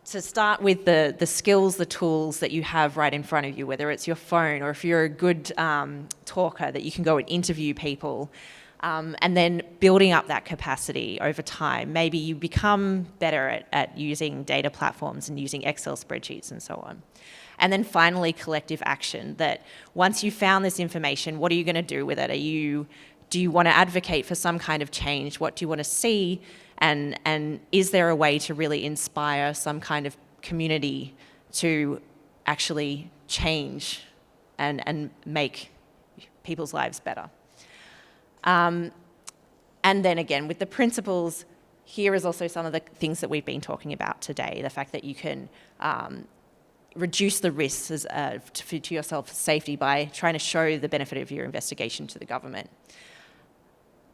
to start with the skills, the tools that you have right in front of you, whether it's your phone or if you're a good talker that you can go and interview people, and then building up that capacity over time. Maybe you become better at using data platforms and using Excel spreadsheets and so on. And then finally, collective action, that once you've found this information, what are you going to do with it? Do you want to advocate for some kind of change? What do you want to see? And is there a way to really inspire some kind of community to actually change and make people's lives better? And then again, with the principles, here is also some of the things that we've been talking about today, the fact that you can reduce the risks to your self-safety by trying to show the benefit of your investigation to the government.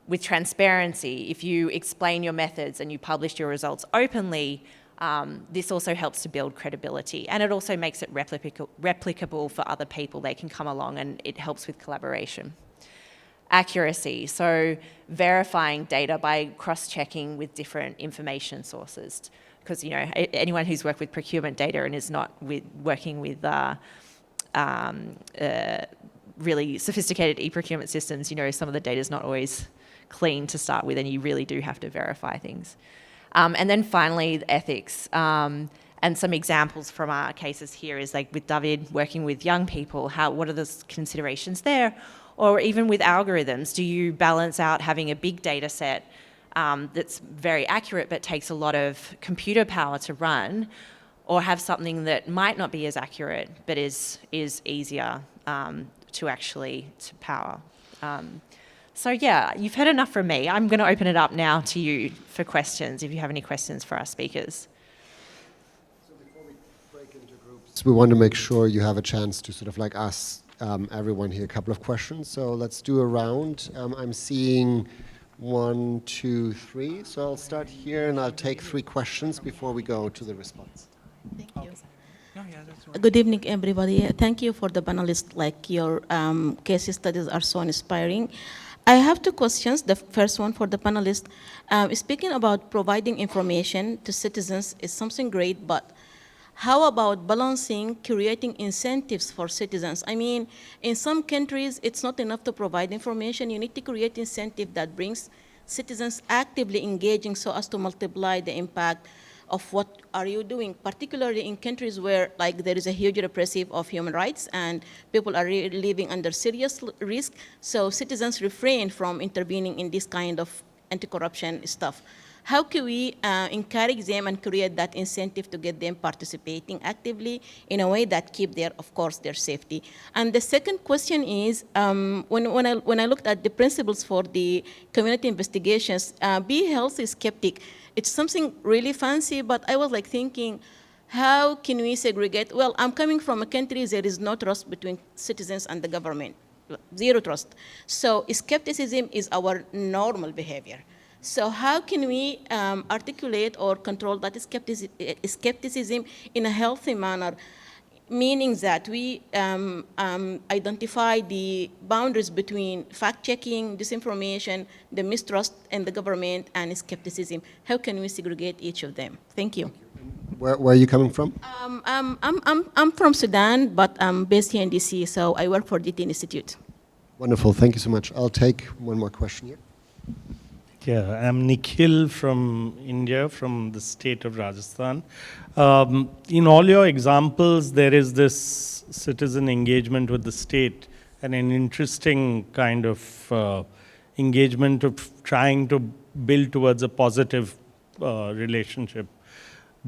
With transparency, if you explain your methods and you publish your results openly, this also helps to build credibility, and it also makes it replicable for other people. They can come along and it helps with collaboration. Accuracy, so verifying data by cross-checking with different information sources, because anyone who's worked with procurement data and is not working with really sophisticated e-procurement systems, some of the data is not always clean to start with, and you really do have to verify things. And then finally, ethics. And some examples from our cases here is like with David working with young people, what are the considerations there? Or even with algorithms, do you balance out having a big data set that's very accurate but takes a lot of computer power to run, or have something that might not be as accurate but is easier to power? So yeah, you've heard enough from me. I'm going to open it up now to you for questions, if you have any questions for our speakers. So before we break into groups, we want to make sure you have a chance to sort of like ask everyone here a couple of questions. So let's do a round. I'm seeing 1, 2, 3. So I'll start here and I'll take 3 questions before we go to the response. Thank you. Good evening, everybody. Thank you for the panelists. Like your case studies are so inspiring. I have 2 questions. The first one for the panelists. Speaking about providing information to citizens is something great, but how about balancing, creating incentives for citizens? I mean, in some countries, it's not enough to provide information. You need to create incentive that brings citizens actively engaging so as to multiply the impact of what are you doing, particularly in countries where like there is a huge repressive of human rights and people are really living under serious risk. So citizens refrain from intervening in this kind of anti-corruption stuff. How can we encourage them and create that incentive to get them participating actively in a way that keep their, of course, their safety? And the second question is, when I looked at the principles for the community investigations, be healthy skeptic. It's something really fancy, but I was like thinking, how can we segregate? Well, I'm coming from a country there is no trust between citizens and the government, zero trust. So skepticism is our normal behavior. So how can we articulate or control that skepticism in a healthy manner, meaning that we identify the boundaries between fact-checking, disinformation, the mistrust in the government, and skepticism? How can we segregate each of them? Thank you. Where are you coming from? I'm from Sudan, but I'm based here in DC, so I work for DT Institute. Wonderful, thank you so much. I'll take one more question here. Yeah, I'm Nikhil from India, from the state of Rajasthan. In all your examples, there is this citizen engagement with the state and an interesting kind of engagement of trying to build towards a positive relationship.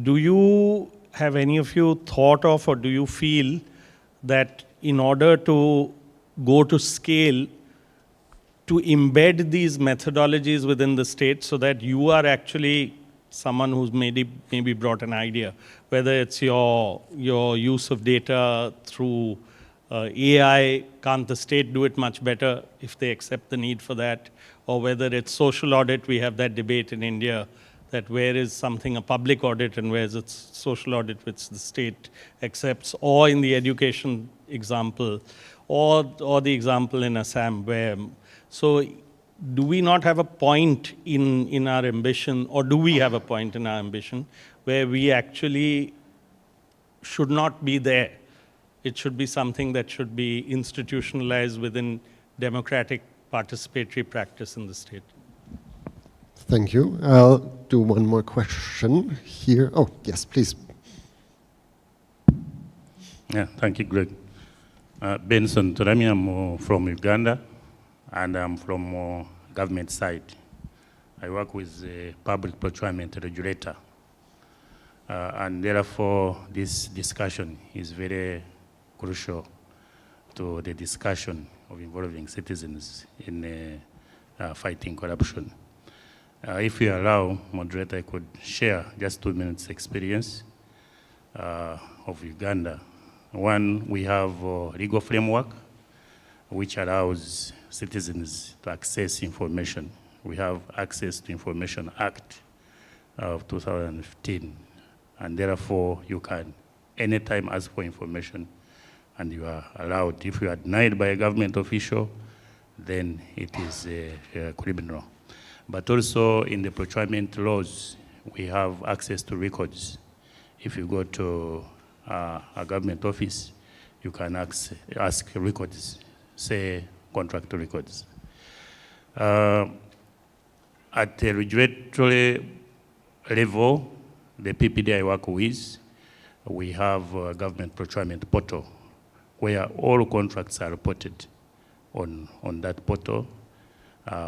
Do you have any of you thought of, or do you feel that in order to go to scale, to embed these methodologies within the state so that you are actually someone who's maybe brought an idea, whether it's your use of data through AI, can't the state do it much better if they accept the need for that? Or whether it's social audit, we have that debate in India, that where is something a public audit and where is it social audit which the state accepts, or in the education example, or the example in Assam where, so do we not have a point in our ambition, or do we have a point in our ambition where we actually should not be there? It should be something that should be institutionalized within democratic participatory practice in the state. Thank you. I'll do one more question here. Oh, yes, please. Yeah, thank you, Greg. Benson Turami, I'm from Uganda, and I'm from government side. I work with the public procurement regulator. And therefore, this discussion is very crucial to the discussion of involving citizens in fighting corruption. If you allow, moderator, I could share just 2 minutes experience of Uganda. One, we have a legal framework which allows citizens to access information. We have Access to Information Act of 2015, and therefore you can anytime ask for information, and you are allowed. If you are denied by a government official, then it is criminal. But also in the procurement laws, we have access to records. If you go to a government office, you can ask records, say contract records. At the regulatory level, the PPD I work with, we have a government procurement portal where all contracts are reported on that portal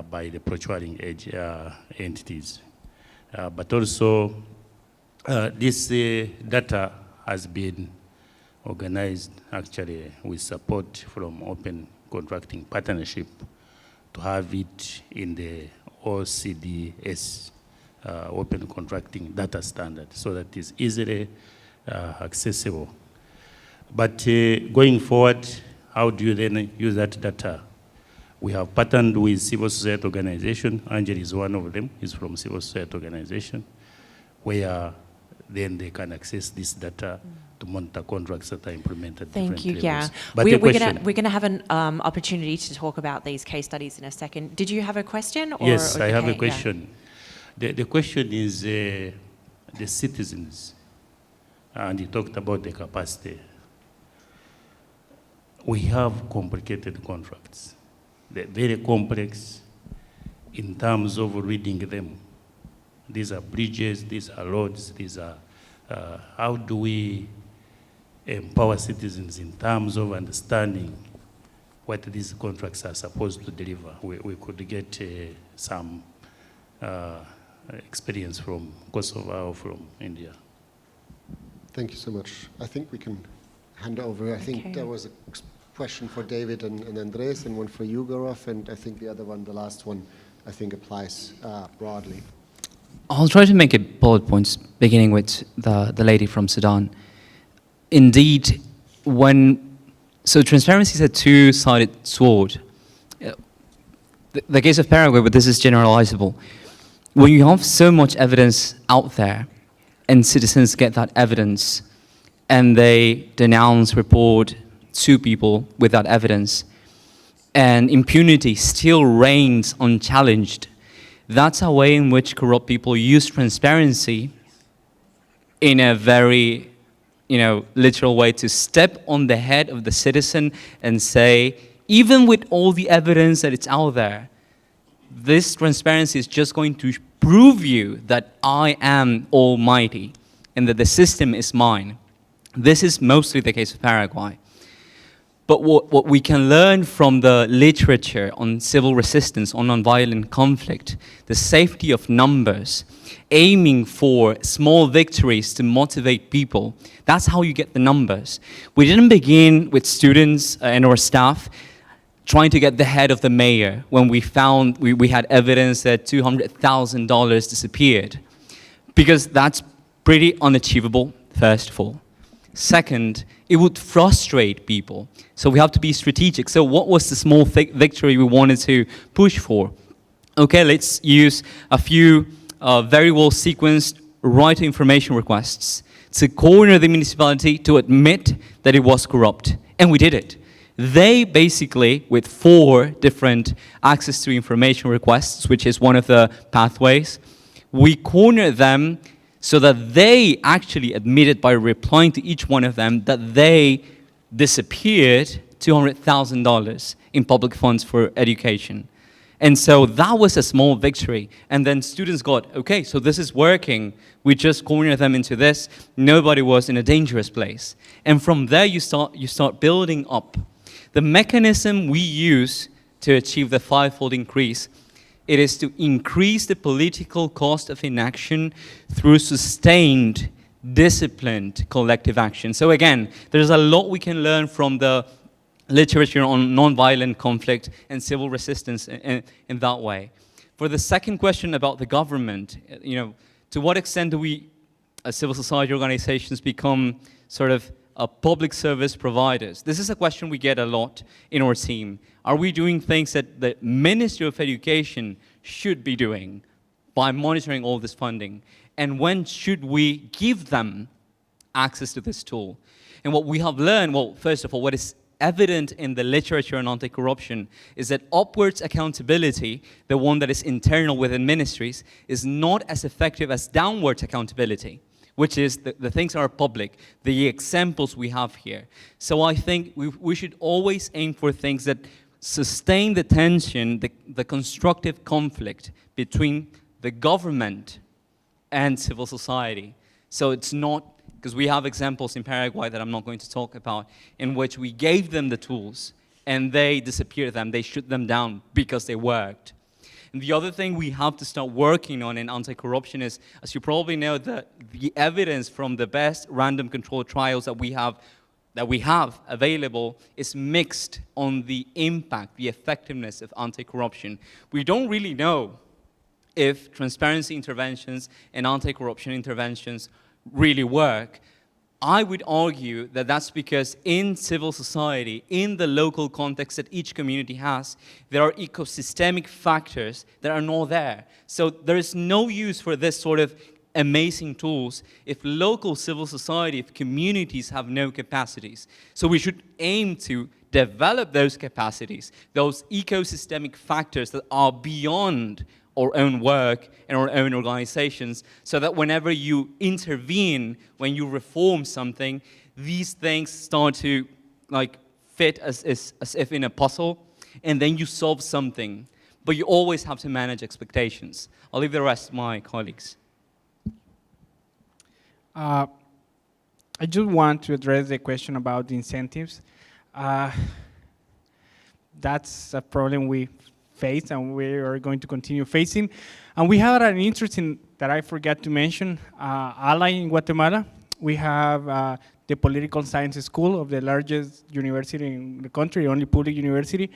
by the procuring entities. But also, this data has been organized actually with support from Open Contracting Partnership to have it in the OCDS, Open Contracting Data Standard, so that it's easily accessible. But going forward, how do you then use that data? We have partnered with civil society organization. Angel is one of them. He's from civil society organization, where then they can access this data to monitor contracts that are implemented. Thank you. Levels. Yeah, But we're going to have an opportunity to talk about these case studies in a second. Did you have a question? Or, yes, I have a okay, question. Yeah. The question is the citizens, and you talked about the capacity. We have complicated contracts. They're very complex. in terms of reading them? These are bridges, these are roads, these are, how do we empower citizens in terms of understanding what these contracts are supposed to deliver? We could get some experience from Kosovo or from India. Thank you so much. I think we can hand over. I think there was a question for David and Andres, and one for you, Gaurav, and I think the other one, the last one, I think applies broadly. I'll try to make it bullet points, beginning with the lady from Sudan. Indeed, so transparency is a two-sided sword. The case of Paraguay, but this is generalizable. When you have so much evidence out there, and citizens get that evidence, and they denounce, report, sue people with that evidence, and impunity still reigns unchallenged, that's a way in which corrupt people use transparency in a very, literal way to step on the head of the citizen and say, even with all the evidence that it's out there, this transparency is just going to prove you that I am almighty and that the system is mine. This is mostly the case of Paraguay. But what we can learn from the literature on civil resistance, on nonviolent conflict, the safety of numbers, aiming for small victories to motivate people, that's how you get the numbers. We didn't begin with students and our staff trying to get the head of the mayor when we found we had evidence that $200,000 disappeared, because that's pretty unachievable, first of all. Second, it would frustrate people. So we have to be strategic. So what was the small victory we wanted to push for? Okay, let's use a few very well sequenced right to information requests to corner the municipality to admit that it was corrupt. And we did it. They basically, with 4 different access to information requests, which is one of the pathways, we cornered them so that they actually admitted by replying to each one of them that they disappeared $200,000 in public funds for education. And so that was a small victory. And then students got, okay, so this is working. We just cornered them into this. Nobody was in a dangerous place. And from there, you start building up. The mechanism we use to achieve the 5-fold increase, it is to increase the political cost of inaction through sustained, disciplined collective action. So again, there's a lot we can learn from the literature on nonviolent conflict and civil resistance in that way. For the second question about the government, to what extent do we, as civil society organizations, become sort of public service providers? This is a question we get a lot in our team. Are we doing things that the Ministry of Education should be doing by monitoring all this funding? And when should we give them access to this tool? And what we have learned, well, first of all, what is evident in the literature on anti-corruption is that upwards accountability, the one that is internal within ministries, is not as effective as downwards accountability, which is the things that are public, the examples we have here. So I think we should always aim for things that sustain the tension, the constructive conflict between the government and civil society. So it's not, because we have examples in Paraguay that I'm not going to talk about, in which we gave them the tools and they disappeared them, they shut them down because they worked. And the other thing we have to start working on in anti-corruption is, as you probably know, the evidence from the best random controlled trials that we have available is mixed on the impact, the effectiveness of anti-corruption. We don't really know if transparency interventions and anti-corruption interventions really work. I would argue that that's because in civil society, in the local context that each community has, there are ecosystemic factors that are not there. So there is no use for this sort of amazing tools if local civil society, if communities have no capacities. So we should aim to develop those capacities, those ecosystemic factors that are beyond our own work and our own organizations, so that whenever you intervene, when you reform something, these things start to fit as if in a puzzle, and then you solve something. but you always have to manage expectations. I'll leave the rest to my colleagues. I just want to address the question about the incentives. That's a problem we face and we are going to continue facing. And we have an interesting, that I forgot to mention, ally in Guatemala. We have the Political Science School of the largest university in the country, only public university,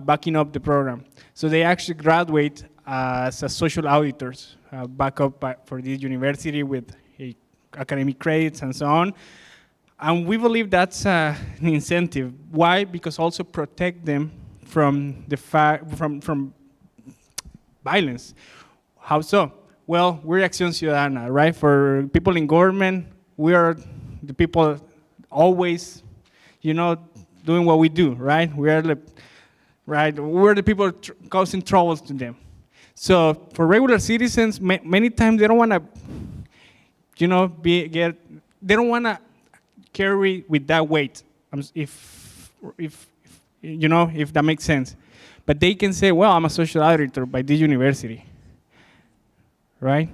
backing up the program. So they actually graduate as social auditors, back up for this university with academic credits and so on. And we believe that's an incentive. Why? Because also protect them from the from violence. How so? Well, we're Accion Ciudadana, right? For people in government, we are the people always, you know, doing what we do, right? We're the people causing troubles to them. So for regular citizens, many times they don't want to, you know, they don't want to carry with that weight, if you know, if that makes sense. But they can say, well, I'm a social auditor by this university, right?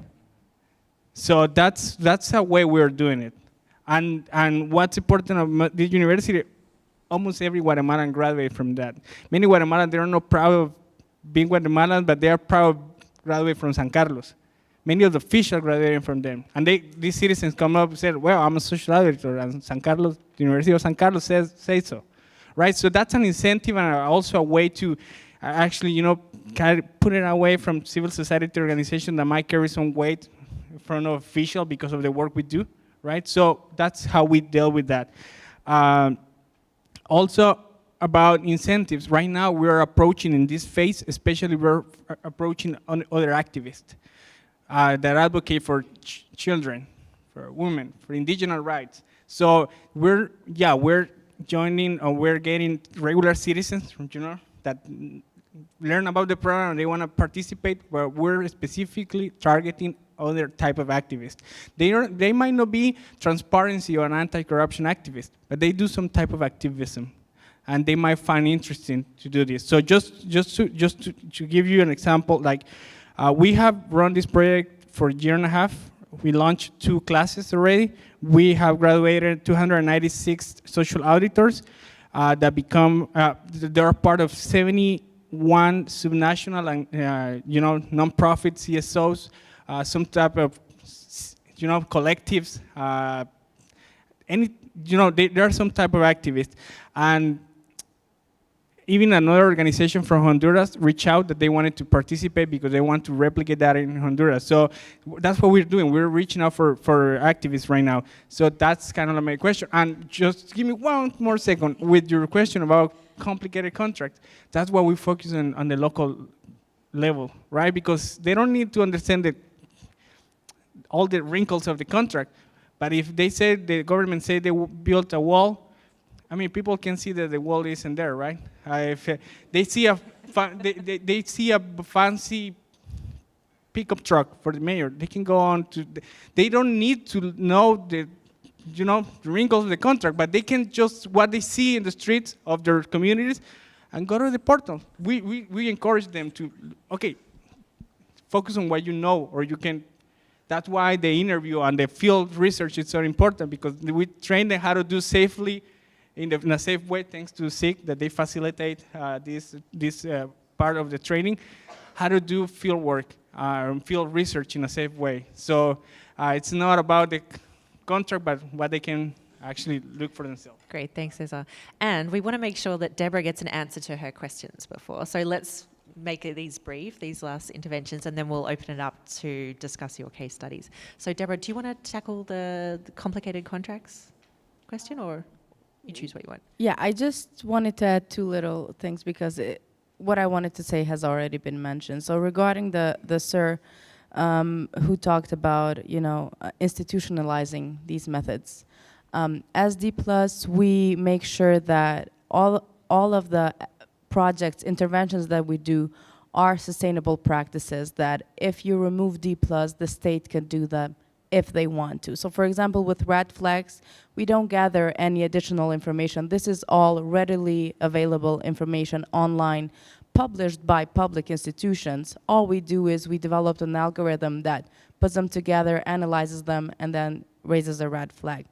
So that's a way we're doing it. And what's important about this university, almost every Guatemalan graduate from that. Many Guatemalans, they are not proud of being Guatemalan, but they are proud of graduate from San Carlos. Many of the officials graduating from them. And these citizens come up and say, well, I'm a social auditor, and San Carlos, the University of San Carlos says so, right? So that's an incentive and also a way to actually, you know, kind of put it away from civil society organization that might carry some weight in front of official because of the work we do, right? So that's how we deal with that. Also about incentives, right now we're approaching in this phase, especially we're approaching on other activists that advocate for children, for women, for indigenous rights. So we're joining, or we're getting regular citizens from, you know, that learn about the program and they want to participate, but we're specifically targeting other type of activists. They might not be transparency or an anti-corruption activist, but they do some type of activism, and they might find interesting to do this. So just to give you an example, like we have run this project for a year and a half. We launched 2 classes already. We have graduated 296 social auditors that become, they are part of 71 subnational and you know, nonprofit CSOs, some type of, you know, collectives, you know, there are some type of activists. And even another organization from Honduras reached out that they wanted to participate because they want to replicate that in Honduras. So that's what we're doing. We're reaching out for activists right now. So that's kind of my question. And just give me one more second with your question about complicated contracts. That's what we focus on the local level, right? Because they don't need to understand all the wrinkles of the contract. But if they say, the government say they built a wall, I mean, people can see that the wall isn't there, right? If they see they see a fancy pickup truck for the mayor, they can go on to. They don't need to know the wrinkles of the contract, but they can just what they see in the streets of their communities, and go to the portal. We encourage them to focus on what you know, or you can. That's why the interview and the field research is so important, because we train them how to do safely. In a safe way, thanks to SIC, that they facilitate this part of the training, how to do field work, field research in a safe way. So it's not about the contract, but what they can actually look for themselves. Great, thanks, Cesar. And we want to make sure that Debora gets an answer to her questions before. So let's make these brief, these last interventions, and then we'll open it up to discuss your case studies. So Debora, do you want to tackle the complicated contracts question, or? You choose what you want. Yeah, I just wanted to add 2 little things, because what I wanted to say has already been mentioned. So regarding the sir who talked about, institutionalizing these methods, as D+, we make sure that all of the projects, interventions that we do are sustainable practices, that if you remove D+, the state can do that if they want to. So for example, with red flags, we don't gather any additional information. This is all readily available information online, published by public institutions. All we do is we developed an algorithm that puts them together, analyzes them, and then raises a red flag.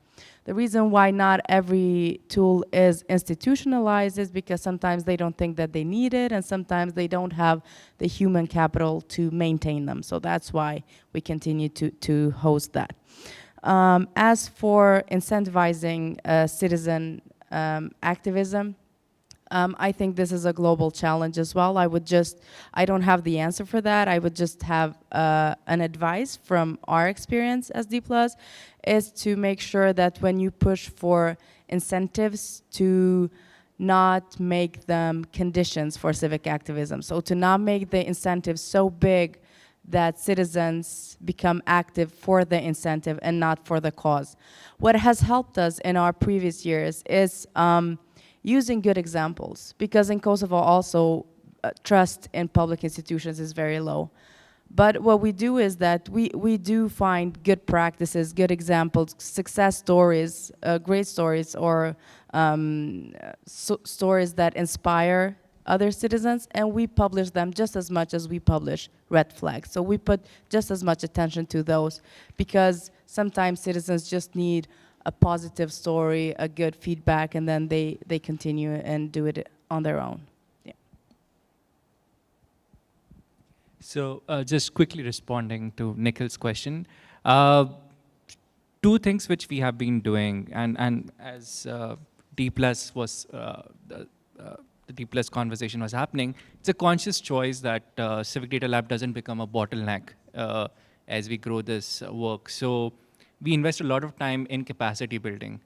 The reason why not every tool is institutionalized is because sometimes they don't think that they need it, and sometimes they don't have the human capital to maintain them. So that's why we continue to host that. As for incentivizing citizen activism, I think this is a global challenge as well. I don't have the answer for that. I would just have an advice from our experience as D+, is to make sure that when you push for incentives, to not make them conditions for civic activism. So to not make the incentives so big that citizens become active for the incentive and not for the cause. What has helped us in our previous years is using good examples, because in Kosovo also trust in public institutions is very low. But what we do is that we do find good practices, good examples, success stories, great stories, or stories that inspire other citizens, and we publish them just as much as we publish red flags. So we put just as much attention to those, because sometimes citizens just need a positive story, a good feedback, and then they continue and do it on their own. Yeah. So just quickly responding to Nikhil's question, two things which we have been doing, and as D+ was the D+ conversation was happening, it's a conscious choice that CivicDataLab doesn't become a bottleneck as we grow this work. So we invest a lot of time in capacity building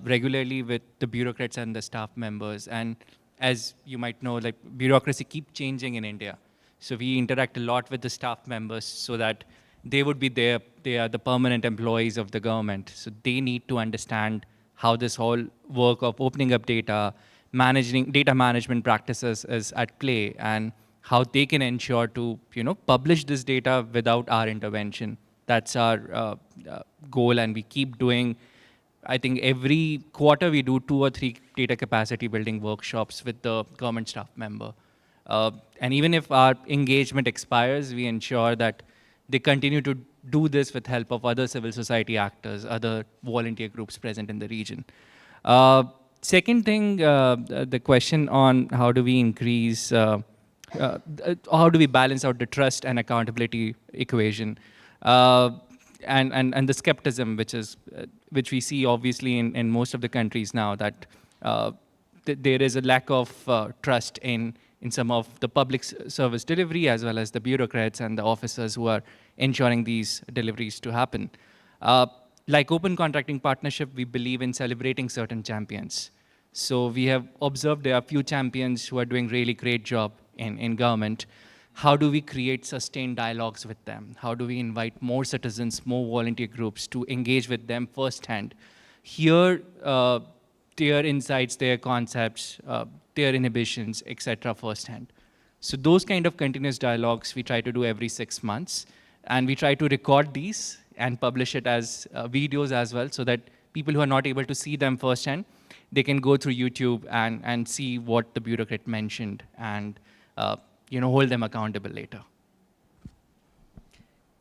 regularly with the bureaucrats and the staff members. And as you might know, like, bureaucracy keeps changing in India. So we interact a lot with the staff members so that they would be there. They are the permanent employees of the government. So they need to understand how this whole work of opening up data, managing data management practices is at play, and how they can ensure to publish this data without our intervention. That's our goal, and we keep doing. I think every quarter we do 2 or 3 data capacity building workshops with the government staff member. And even if our engagement expires, we ensure that they continue to do this with help of other civil society actors, other volunteer groups present in the region. Second thing, the question on how do we increase, how do we balance out the trust and accountability equation, and the skepticism which we see obviously in most of the countries now, that there is a lack of trust in some of the public service delivery, as well as the bureaucrats and the officers who are ensuring these deliveries to happen. Like open contracting partnership, we believe in celebrating certain champions. So we have observed there are few champions who are doing really great job in government. How do we create sustained dialogues with them? How do we invite more citizens, more volunteer groups to engage with them firsthand? Hear their insights, their concepts, their inhibitions, etc. firsthand. So those kind of continuous dialogues we try to do every 6 months. And we try to record these and publish it as videos as well, so that people who are not able to see them firsthand, they can go through YouTube and see what the bureaucrat mentioned, and hold them accountable later.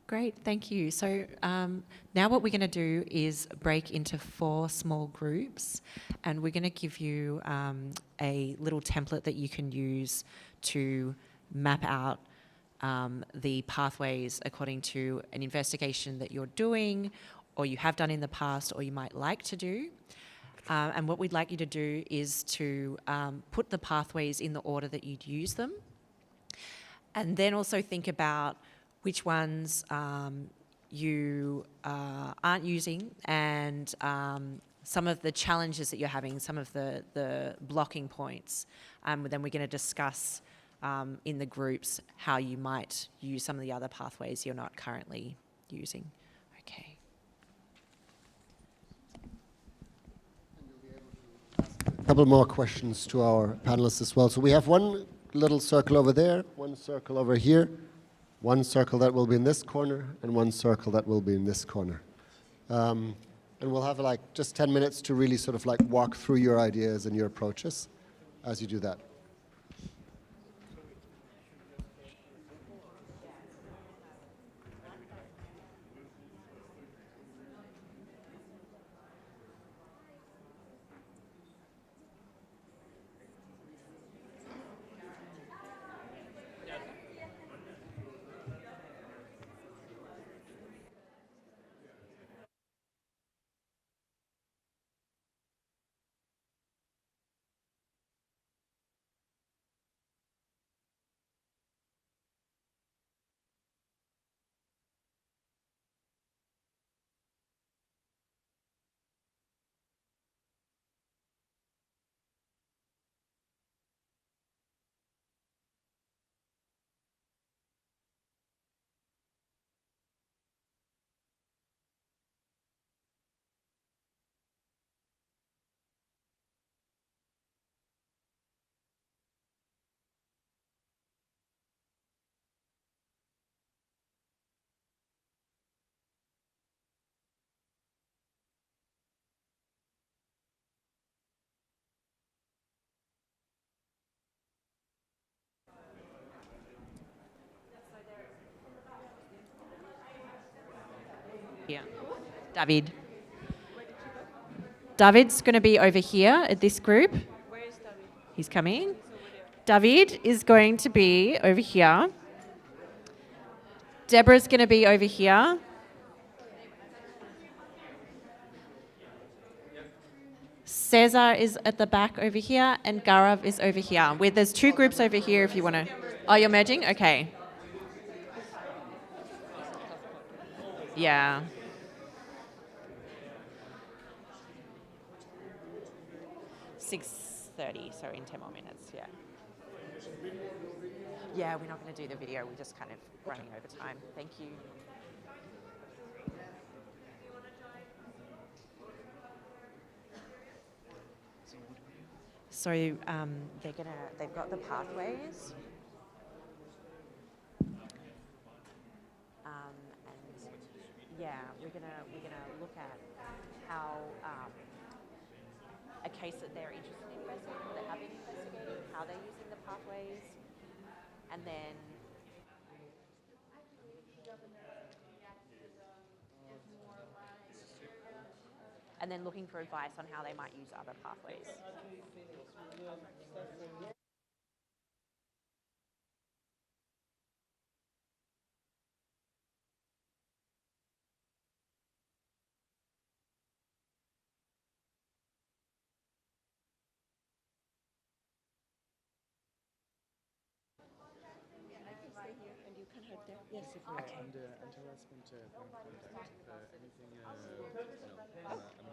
Great, thank you. So now what we're going to do is break into 4 small groups, and we're going to give you a little template that you can use to map out the pathways according to an investigation that you're doing, or you have done in the past, or you might like to do. And what we'd like you to do is to put the pathways in the order that you'd use them, and then also think about which ones you aren't using, and some of the challenges that you're having, some of the blocking points. Then we're going to discuss in the groups how you might use some of the other pathways you're not currently using. Okay. A couple more questions to our panelists as well. So we have one little circle over there, one circle over here, one circle that will be in this corner, and one circle that will be in this corner. And we'll have like just 10 minutes to really sort of like walk through your ideas and your approaches as you do that. David. David's going to be over here at this group. Where is David? He's coming. David is going to be over here. Deborah's going to be over here. Cesar is at the back over here, and Gaurav is over here. There's two groups over here if you want to... Oh, you're merging? Okay. Yeah. $6:30, so in 10 more minutes, yeah. Yeah, we're not going to do the video. We're just kind of running over time. Thank you. So they've got the pathways. And yeah, we're gonna look at how a case that they're interested in investigating, that have been investigating, how they're using the pathways, and then looking for advice on how they might use other pathways. Yes, okay. And anti-harassment contact, anything,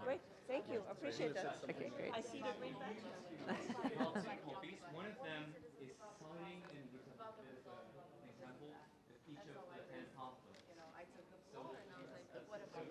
great, thank you, appreciate that. Okay, great. I see the green badge. One of them is signing and there's an example of each of the 10 pathways. I took a poll and I was like, but what about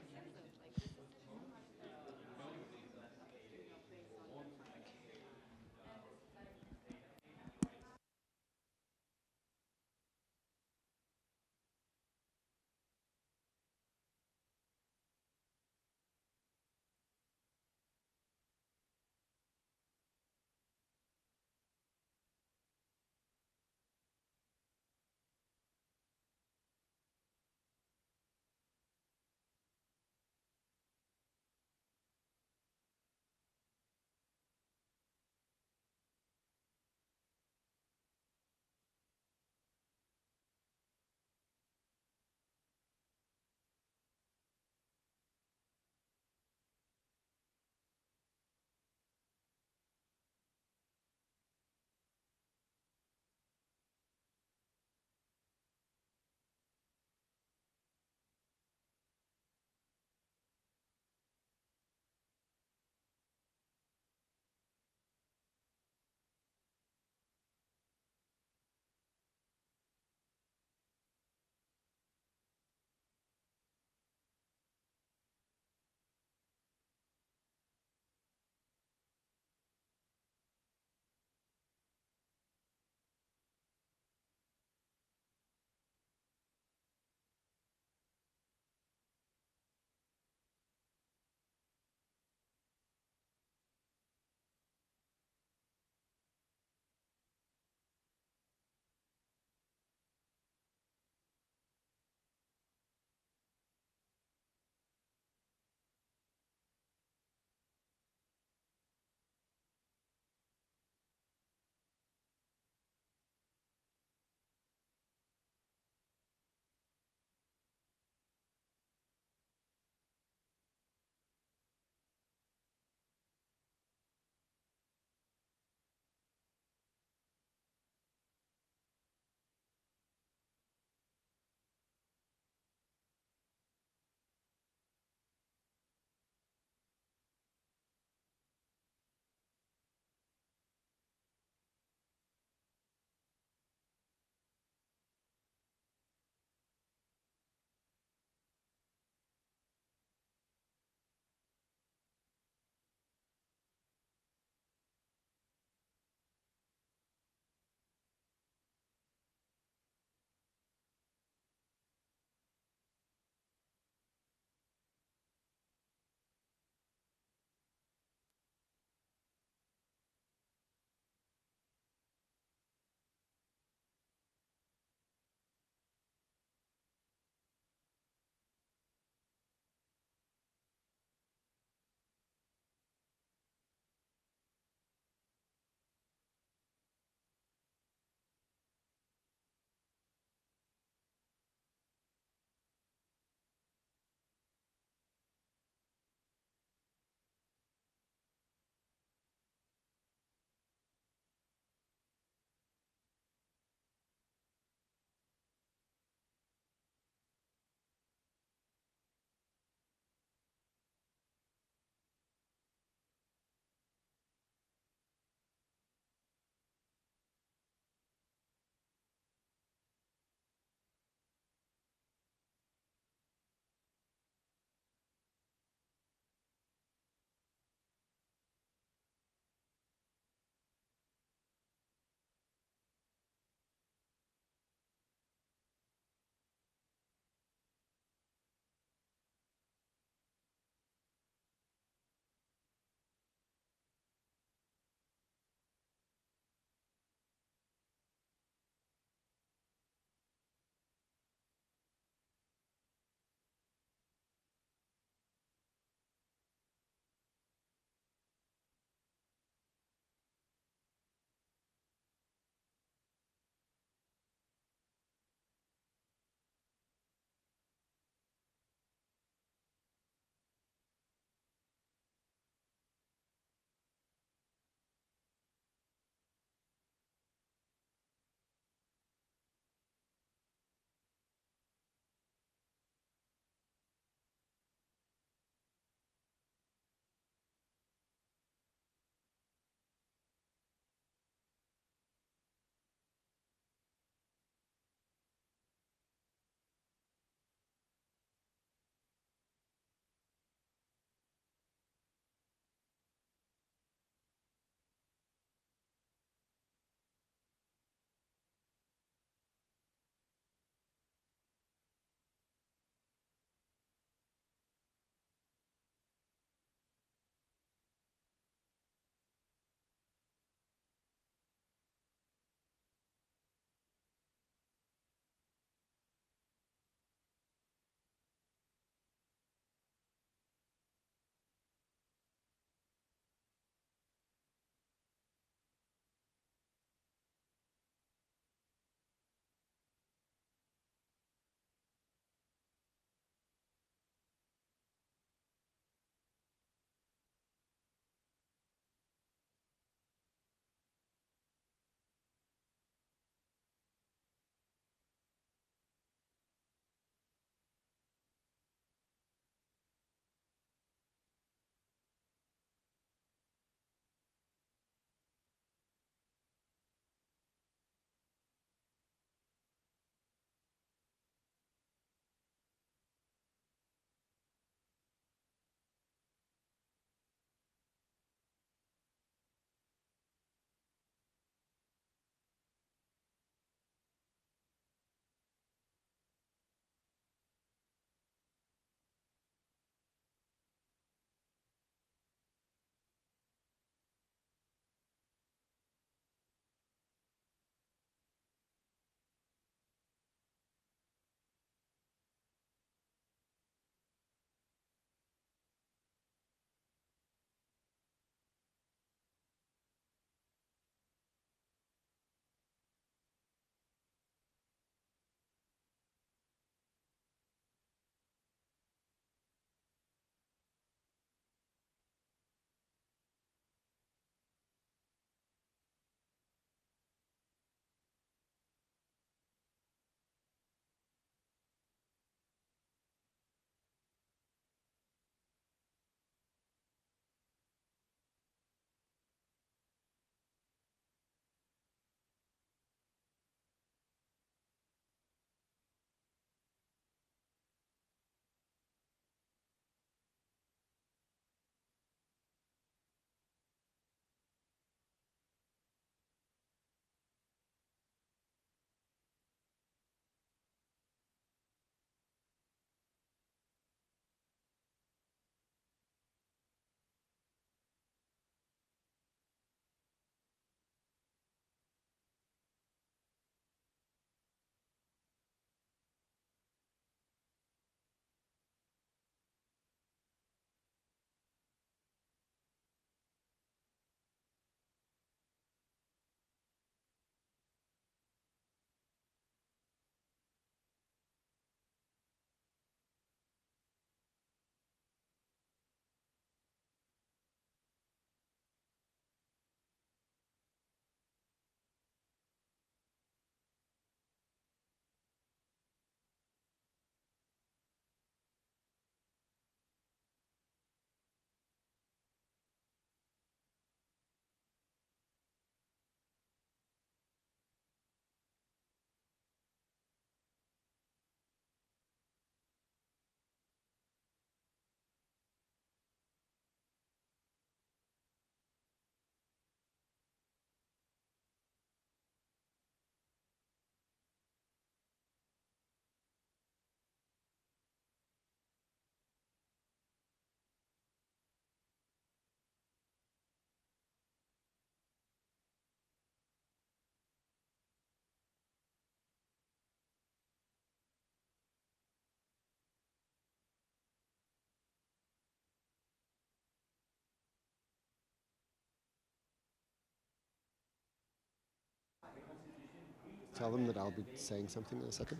tell them that I'll be saying something in a second.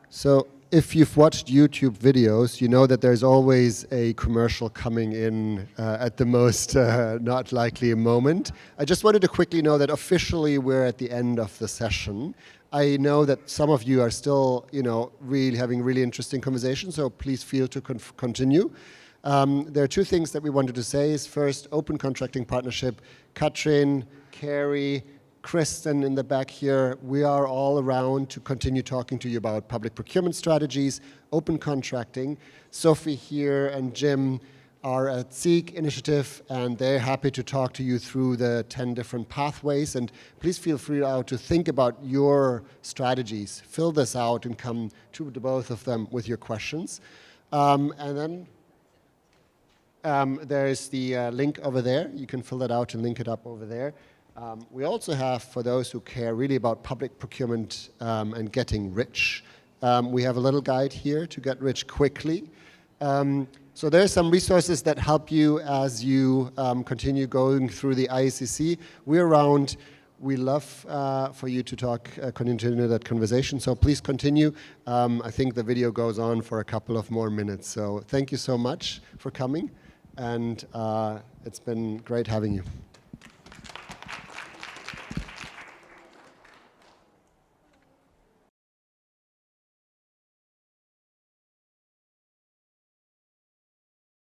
So if you've watched YouTube videos, you know that there's always a commercial coming in at the most not likely moment. I just wanted to quickly know that officially we're at the end of the session. I know that some of you are still, really having really interesting conversations, so please feel to continue. There are two things that we wanted to say. Is first, open contracting partnership. Katrin, Carrie, Kristen in the back here, we are all around to continue talking to you about public procurement strategies, open contracting. Sophie here and Jim are at IACC initiative, and they're happy to talk to you through the 10 different pathways. And please feel free now to think about your strategies. Fill this out and come to the both of them with your questions. And then there's the link over there. You can fill that out and link it up over there. We also have, for those who care really about public procurement and getting rich, we have a little guide here to get rich quickly. So there are some resources that help you as you continue going through the IACC. We're around. We love for you to continue that conversation, so please continue. I think the video goes on for a couple of more minutes. So thank you so much for coming, and it's been great having you.